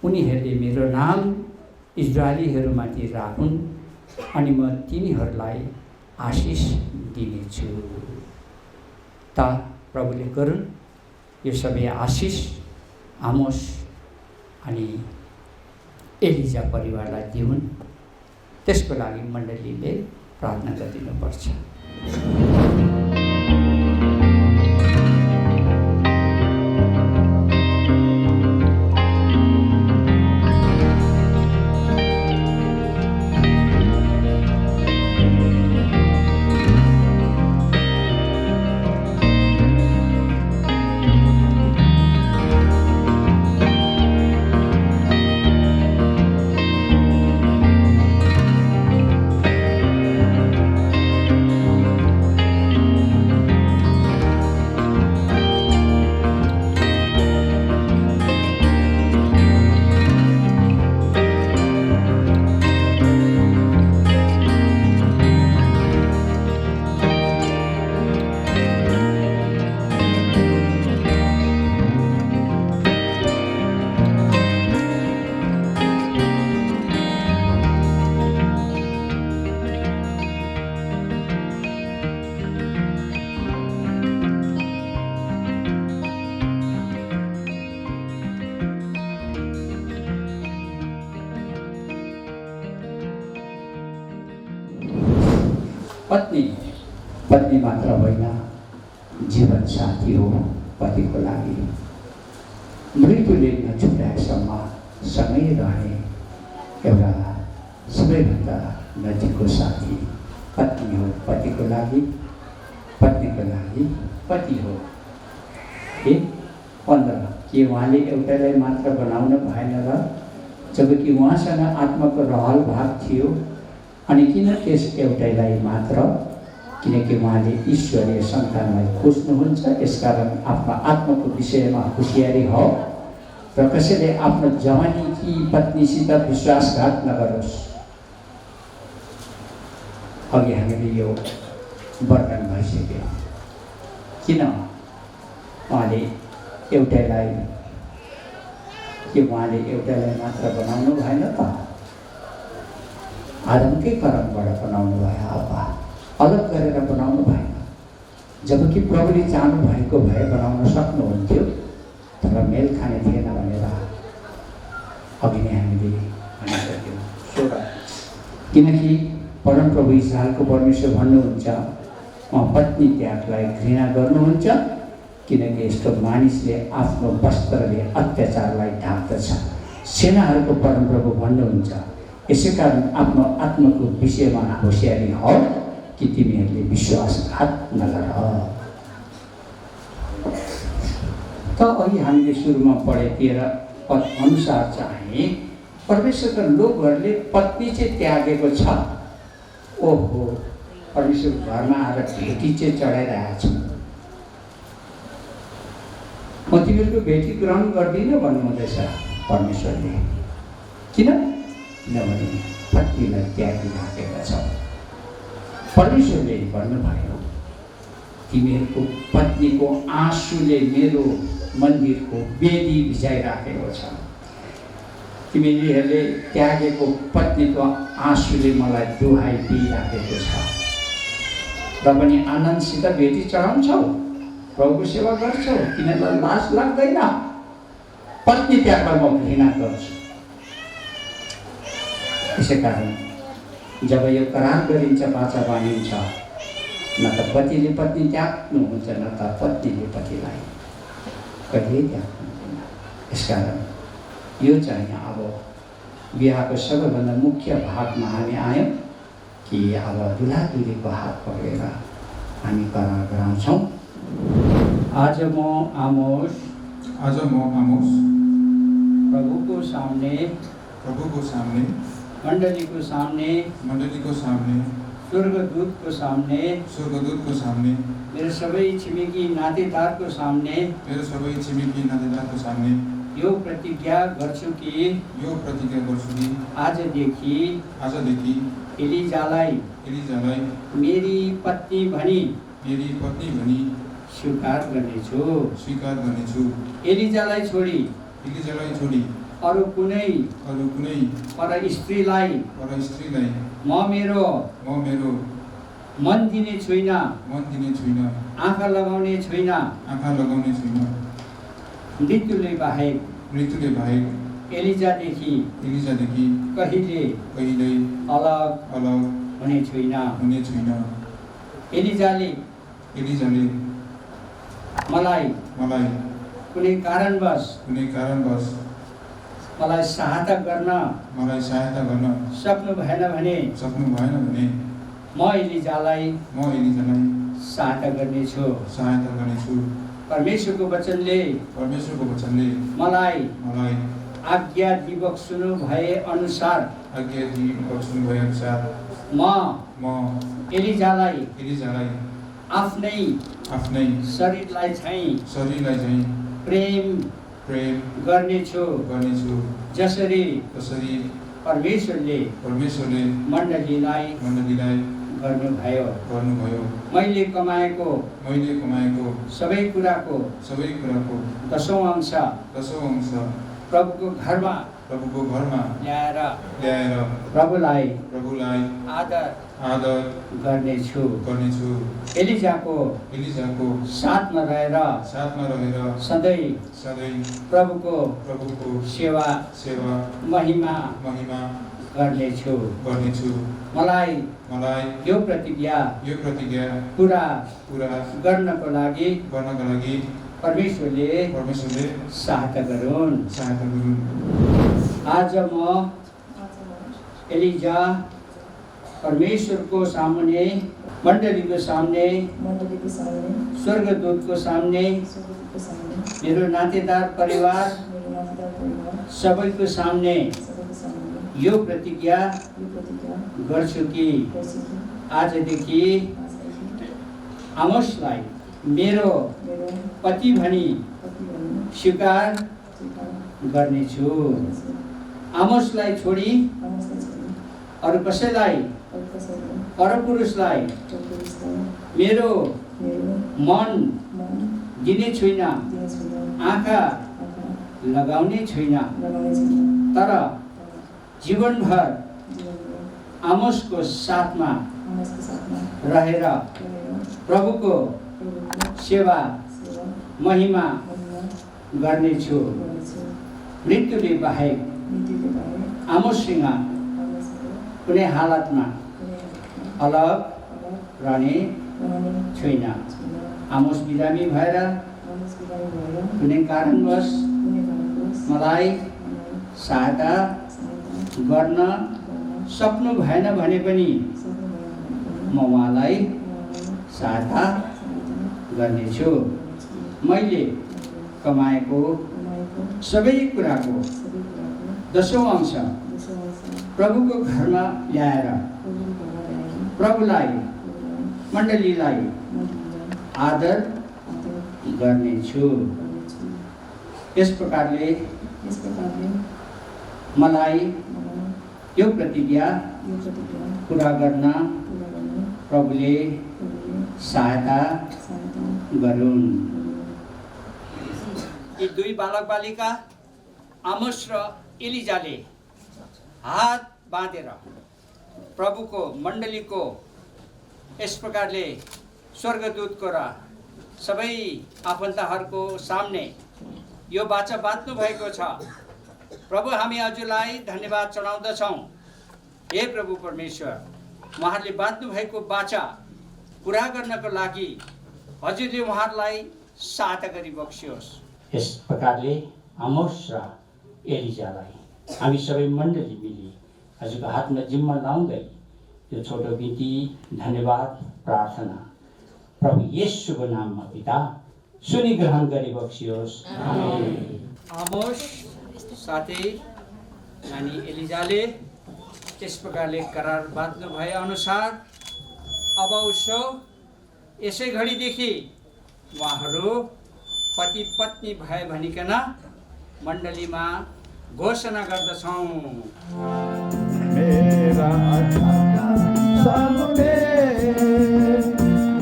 उनीहरूले मेरो नाम इस्राएलीहरूमाथि राखुन् अनि म तिनीहरूलाई आशिष दिनेछु। त प्रभुले गरून् यो सबै आशिष आमोस अनि एलिजा परिवारलाई दिउन्। त्यसको लागि मण्डलीले प्रार्थना गरिदिनुपर्छ। पत्नी मात्र होइन, जीवन साथी हो पतिको लागि। मृत्युले नछुटाएसम्म सँगै रहने एउटा सबैभन्दा नजिकको साथी पत्नी हो पतिको लागि, पत्नीको लागि पति हो। 15 के उहाँले एउटालाई मात्र बनाउन भएन र? जबकि उहाँसँग आत्माको रहल भाग थियो। अनि किन त्यस एउटैलाई मात्र? किनकि उहाँले ईश्वरीय सन्तानलाई खोज्नुहुन्छ। यसकारण आफ्नो आत्माको विषयमा होसियारी हो र कसैले आफ्नो जवानीकी पत्नीसित विश्वासघात नगरोस्। अघि हामीले यो वर्णन भइसक्यो। किन उहाँले एउटैलाई मात्र बनाउनु भएन त? आदमकै कर्मबाट बनाउनु भयो, अलग गरेर बनाउनु भएन। जबकि प्रभुले चाहनु भएको भए बनाउन सक्नुहुन्थ्यो, तर मेल खाने थिएन भनेर अघि नै हामीले भनिसक्यौँ। 16 किनकि परमप्रभु इस्राएलको परमेश्वर भन्नुहुन्छ, उहाँ पत्नी त्यागलाई घृणा गर्नुहुन्छ, किनकि यस्तो मानिसले आफ्नो वस्त्रले अत्याचारलाई ढाक्दछ। सेनाहरूको परमप्रभु भन्नुहुन्छ, यसै कारण आफ्नो आत्माको विषयमा होसियारी हो कि तिमीहरूले विश्वासघात नगर। त अघि हामीले सुरुमा पढे 13 पद अनुसार चाहिँ परमेश्वरका लोकहरूले पत्नी चाहिँ त्यागेको छ। ओहो, परमेश्वर घरमा आएर भेटी चाहिँ चढाइरहेको छ। म तिमीहरूको भेटी ग्रहण गर्दिनँ भन्नुहुँदैछ परमेश्वरले। किनभने पत्नीलाई त्यागिराखेका छ। परमेश्वरले भन्नुभयो, तिमीहरूको पत्नीको आँसुले मेरो मन्दिरको वेदी भिजाइराखेको छ। तिमीहरूले त्यागेको पत्नीको आँसुले मलाई दुहाई दिइराखेको छ। र पनि आनन्दसित भेटी चढाउँछौ, प्रभुको सेवा गर्छौ, तिनीहरूलाई लाज लाग्दैन? पत्नी त्यागलाई म घृणा गर्छु। यसै कारण जब यो करार गरिन्छ, बाचा बाँधिन्छ, न त पतिले पत्नी त्याग्नुहुन्छ, न त पत्नीले पतिलाई कहिल्यै त्याग्नुहुँदैन। यसकारण यो चाहिँ अब बिहाको सबैभन्दा मुख्य भागमा हामी आयौँ कि अब दुल्हा दुल्हीको हात पक्रेर हामी करार गराउँछौँ। आज म आमोस प्रभुको सामने मण्डलीको सामने स्वर्गदूतको सामने मेरो सबै छिमेकी नातेदारको सामने यो प्रतिज्ञा गर्छु कि आजदेखि एलिजालाई मेरी पत्नी भनी स्वीकार गर्नेछु। एलिजालाई छोडी अरू कुनै पर स्त्रीलाई म मेरो मन दिने छुइनँ, आँखा लगाउने छुइनँ। मृत्युले बाहेक एलिजादेखि कहिले अलग हुने छुइनँ। एलिजाले मलाई कुनै कारणवश मलाई सहायता गर्न सक्नु भएन भने म एलिजालाई सहायता गर्नेछु। परमेश्वरको वचनले मलाई आज्ञा दिइबक्सनु भए अनुसार म एलिजालाई आफ्नै शरीरलाई चाहिँ प्रेम गर्नेछु जसरी परमेश्वरले मण्डलीलाई गर्नुभयो। मैले कमाएको सबै कुराको 10औं अंश प्रभुको घरमा ल्याएर प्रभुलाई आदर गर्नेछु। एलिजाको साथमा रहेर सधैँ प्रभुको सेवा महिमा गर्नेछु। मलाई यो प्रतिज्ञा पूरा गर्नको लागि परमेश्वरले सहायता गरून्। आज म एलिजा परमेश्वरको सामने, मण्डलीको सामने, स्वर्गदूतको सामने, मेरो नातेदार परिवार सबैको सामने यो प्रतिज्ञा गर्छु कि आजदेखि आमोसलाई मेरो पति भनी स्वीकार गर्नेछु। आमोसलाई छोडी अरू कसैलाई परपुरुषलाई मेरो मन दिने छुइनँ, आँखा लगाउने छुइनँ। तर जीवनभर आमोसको साथमा रहेर प्रभुको सेवा महिमा गर्नेछु। मृत्युले बाहेक आमोससँग कुनै हालतमा अलग रहने छुइनँ। आमोस बिरामी भएर कुनै कारणवश मलाई सहायता गर्न सक्नु भएन भने पनि म उहाँलाई सहायता गर्नेछु। मैले कमाएको सबै कुराको 10औं अंश प्रभुको घरमा ल्याएर प्रभुलाई, मण्डलीलाई आदर गर्नेछु। यस प्रकारले मलाई यो प्रतिज्ञा पूरा गर्न प्रभुले सहायता गरून्। यी दुई बालक बालिका आमोस र एलिजाले हात बाँधेर प्रभुको मण्डलीको यस प्रकारले स्वर्गदूतको र सबै आफन्तहरूको सामने यो बाचा बाँध्नु भएको छ। प्रभु, हामी हजुरलाई धन्यवाद चढाउँदछौँ। हे प्रभु परमेश्वर, उहाँहरूले बाँध्नु भएको बाचा पुरा गर्नको लागि हजुरले उहाँहरूलाई सहायता गरिबक्सियोस्। यस प्रकारले आमोस र एलिजालाई हामी सबै मण्डली मिली हजुरको हातमा जिम्मा लाउँदै यो छोटो बिन्ती, धन्यवाद, प्रार्थना प्रभु येशूको नाममा पिता सुनि ग्रहण गरिबक्सियोस्। आमोस साथै नानी एलिजाले त्यस प्रकारले करार बाँध्नु भए अनुसार अब उसो यसै घडीदेखि उहाँहरू पति पत्नी भए भनिकन मण्डलीमा घोषणा गर्दछौँ। मेरा आँखाका सामुने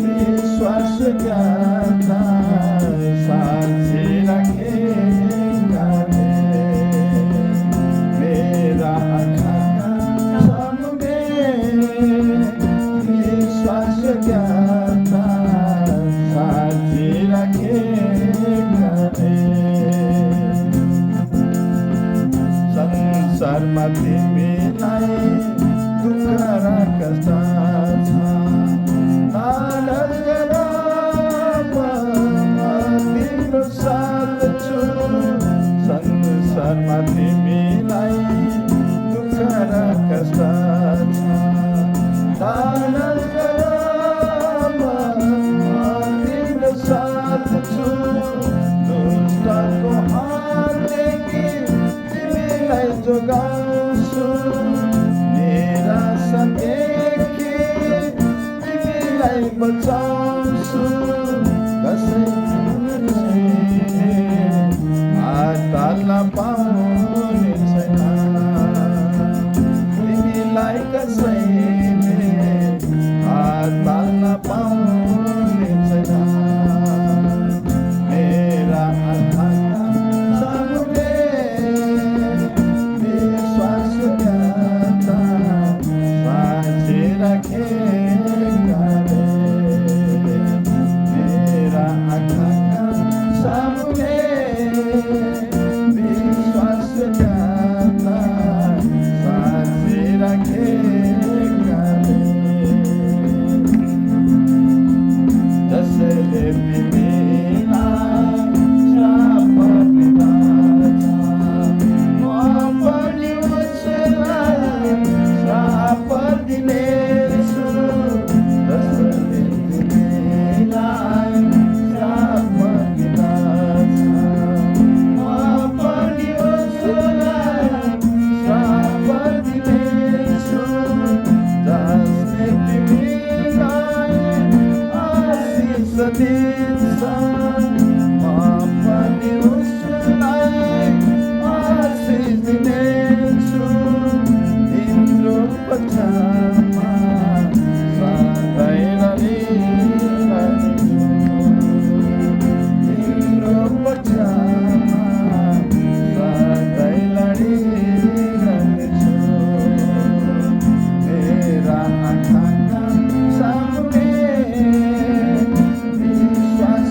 विश्वास गर्दा साक्षी राखेका मेरा आँखाका सामुने विश्वास गर्दा साक्षी राखेका संसारमा तिमीलाई दुःख र कष्ट छ नाडर गर म तिम्रो साथ छु संसारमा तिमीलाई दुःख र कष्ट छ नाडर गर म तिम्रो साथ छु दुष्टको हातदेखि तिमीलाई जोगाउँछु निराशादेखि तिमीलाई बचाउँछु कसैले हात पाउने छैन तिमीलाई कसैले हात पाउने छैन मेरा आँखाका सामुने विश्वास गर्दा साक्षी राखेका मेरा आँखाका सामुने विश्वास गर्दा साक्षी राखेका जसले तिमीलाई श्राप दिँदछ म पनि उसलाई श्राप दिनेछु जसले तिमीलाई श्राप दिँदछ म पनि उसलाई श्राप दिनेछु जसले तिमीलाई आशिष दिन्छ म पनि उसलाई आशिष दिनेछु तिम्रो पछाडमा सधैँ रहिरहनेछु तिम्रो पछाडमा सधैँ लडिरहनेछु मेरा आँखाका सामुने विश्वास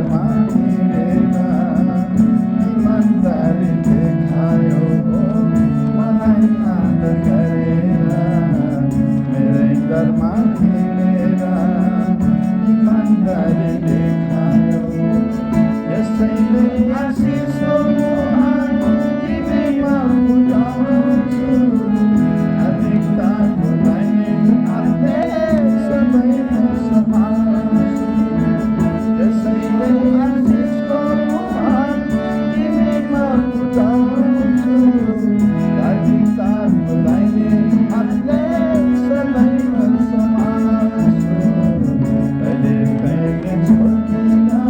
डरमा हिँडेर इमानदारी देखायो मलाई आदर गरेर मेरै डरमा हिँडेर इमानदारी देखायो यसैले आशिषको मुहार तिमीमा उठाउँछु अधिकताको दाहिने हातले सबैको सम्हाल्छु यसैले आशिषको मुहार तिमीमा उठाउँछु अधिकताको दाहिने हातले सबैको सम्हाल्छु कहिले कहिले छोड्दिनँ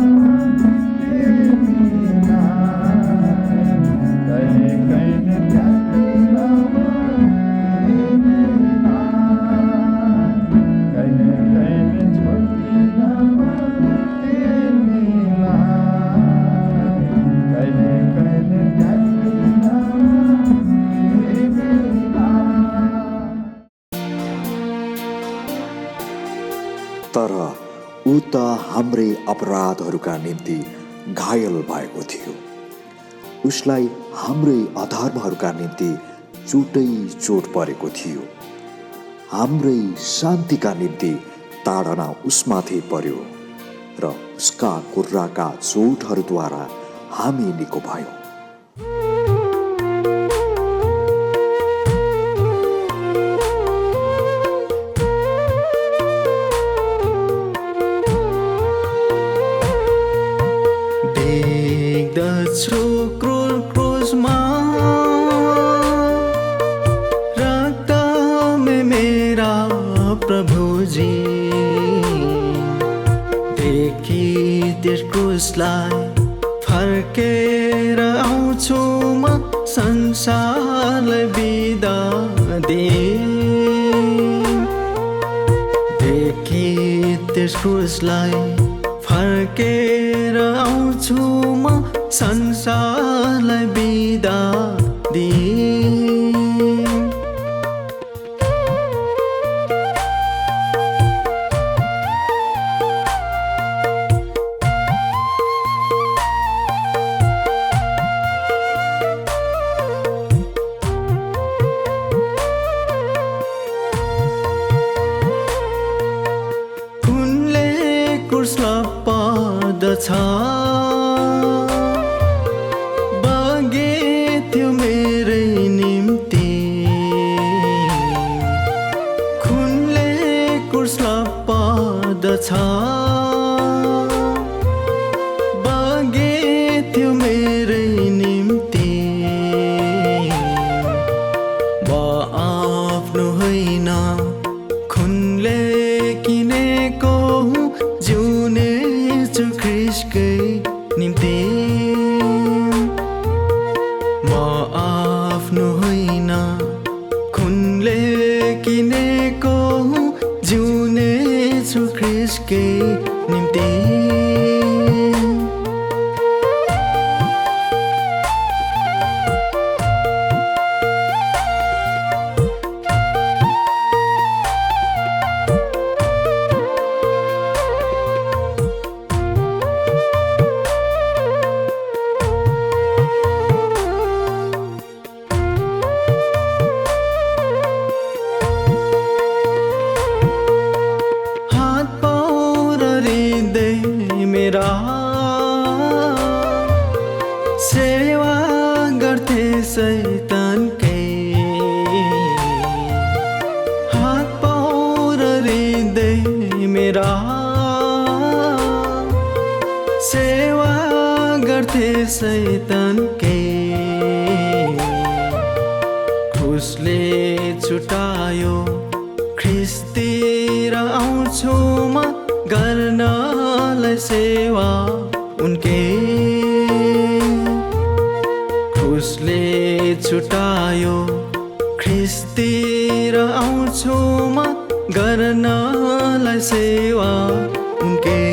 तर ऊ त हाम्रै अपराधहरूका निम्ति घायल भएको थियो, उसलाई हाम्रै अधर्महरूका निम्ति चोटै चोट परेको थियो, हाम्रै शान्तिका निम्ति ताडना उसमाथि पर्यो र उसका कुर्राका चोटहरूद्वारा हामी निको भयौँ। देख्दछु क्रुसमा रक्त में मेरा प्रभुजी, देखि त्यस क्रुसलाई फर्केर आउँछु म संसारलाई बिदा दिई। देखि त्यस क्रुसलाई फर्केर आउँछु म संसारलाई बिदा दिई। बगेथ्यो मेरै निम्ति खुनले क्रुसलाई पर्दछ, बगेथ्यो मेरै निम्ति आफ्नो होइन खुनले किनेको जिउने ख्रिस्टकै निम्ति। म आफ्नो होइन खुनले किनेको जिउने छु ख्रिस्टकै निम्ति। मेरा सेवा गर्थे शैतानकै, हात पाउर हृदय मेरा सेवा गर्थे शैतानकै। क्रुसले छुटायो ख्रिस्तिर आउँछु म गर्नलाई सेवा उनकै। क्रुसले छुटायो ख्रिस्तिर आउँछु म गर्नलाई सेवा उनकै।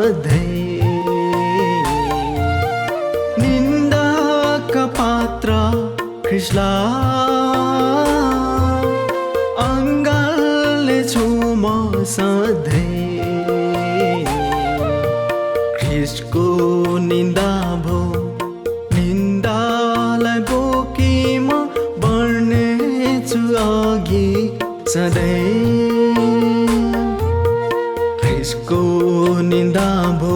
सधैँ निन्दाका पात्र ख्रिस्टलाई अङ्गाल्ने छु म सधैँ ख्रिस्टको निन्दा भो निन्दालाई बोकी म बढ्नेछु अघि सधैँ ख्रिस्टको निन्दा भो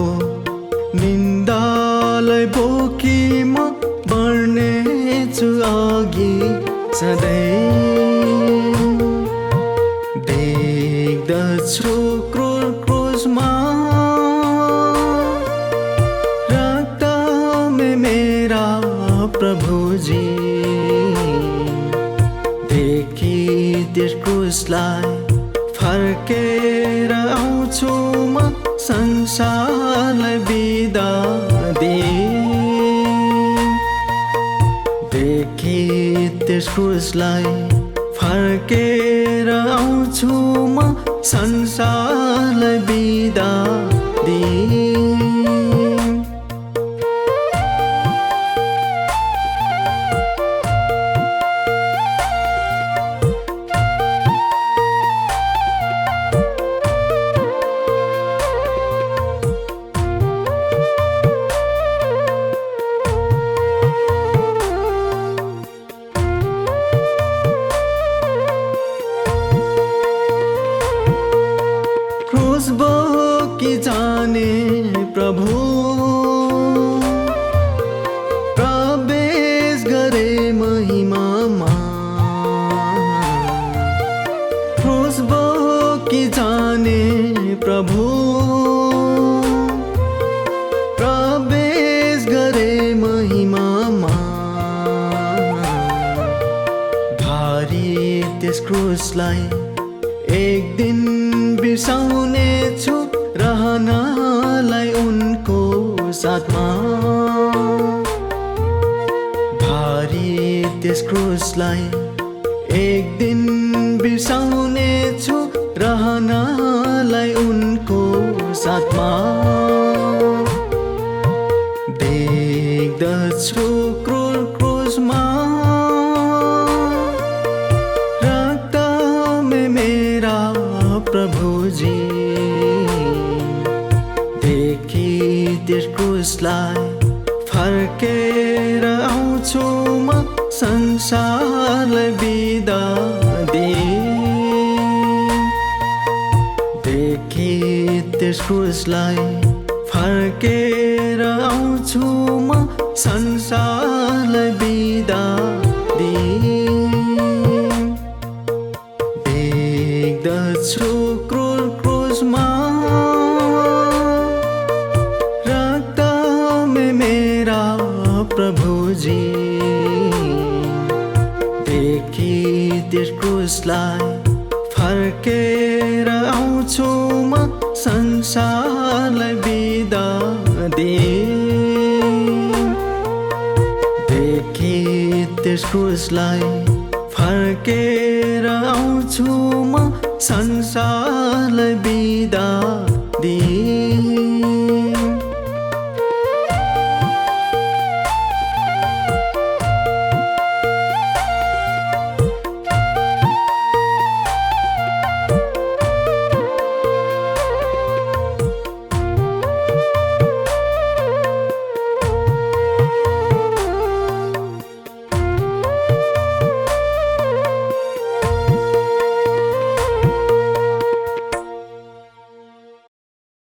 निन्दालाई बोकी म बढ्नेछु अघि सधैँ देख्दछु क्रुसमा रक्तमे मेरा प्रभुजी देखि त्यस क्रुसलाई फर्केर आउँछु म संसारलाई बिदा देखि त्यस क्रुसलाई फर्केर आउँछु म संसारलाई बिदा क्रूस बोकी जाने प्रभु प्रवेश गरे महिमामा क्रूस बोकी जाने प्रभु प्रवेश गरे महिमामा भारी त्यस क्रूसलाई एक दिन बिर्साउने छु रहनलाई उनको साथमा भारी त्यस क्रुसलाई एक दिन बिर्साउने छु रहनलाई उनको साथमा देख्दछु क्रुसमा रक्तमे मेरा प्रभुजी देखि त्यस क्रुसलाई फर्केर आउँछु म संसारलाई बिदा देखि त्यस क्रुसलाई फर्केर आउँछु म संसारलाई बिदा देख्दछु क्रुसमा रक्तमे मेरा प्रभुजी देखि त्यस क्रुसलाई फर्केर आउँछु म संसारलाई बिदा देखि त्यस क्रुसलाई फर्केर आउँछु म संसारलाई बिदा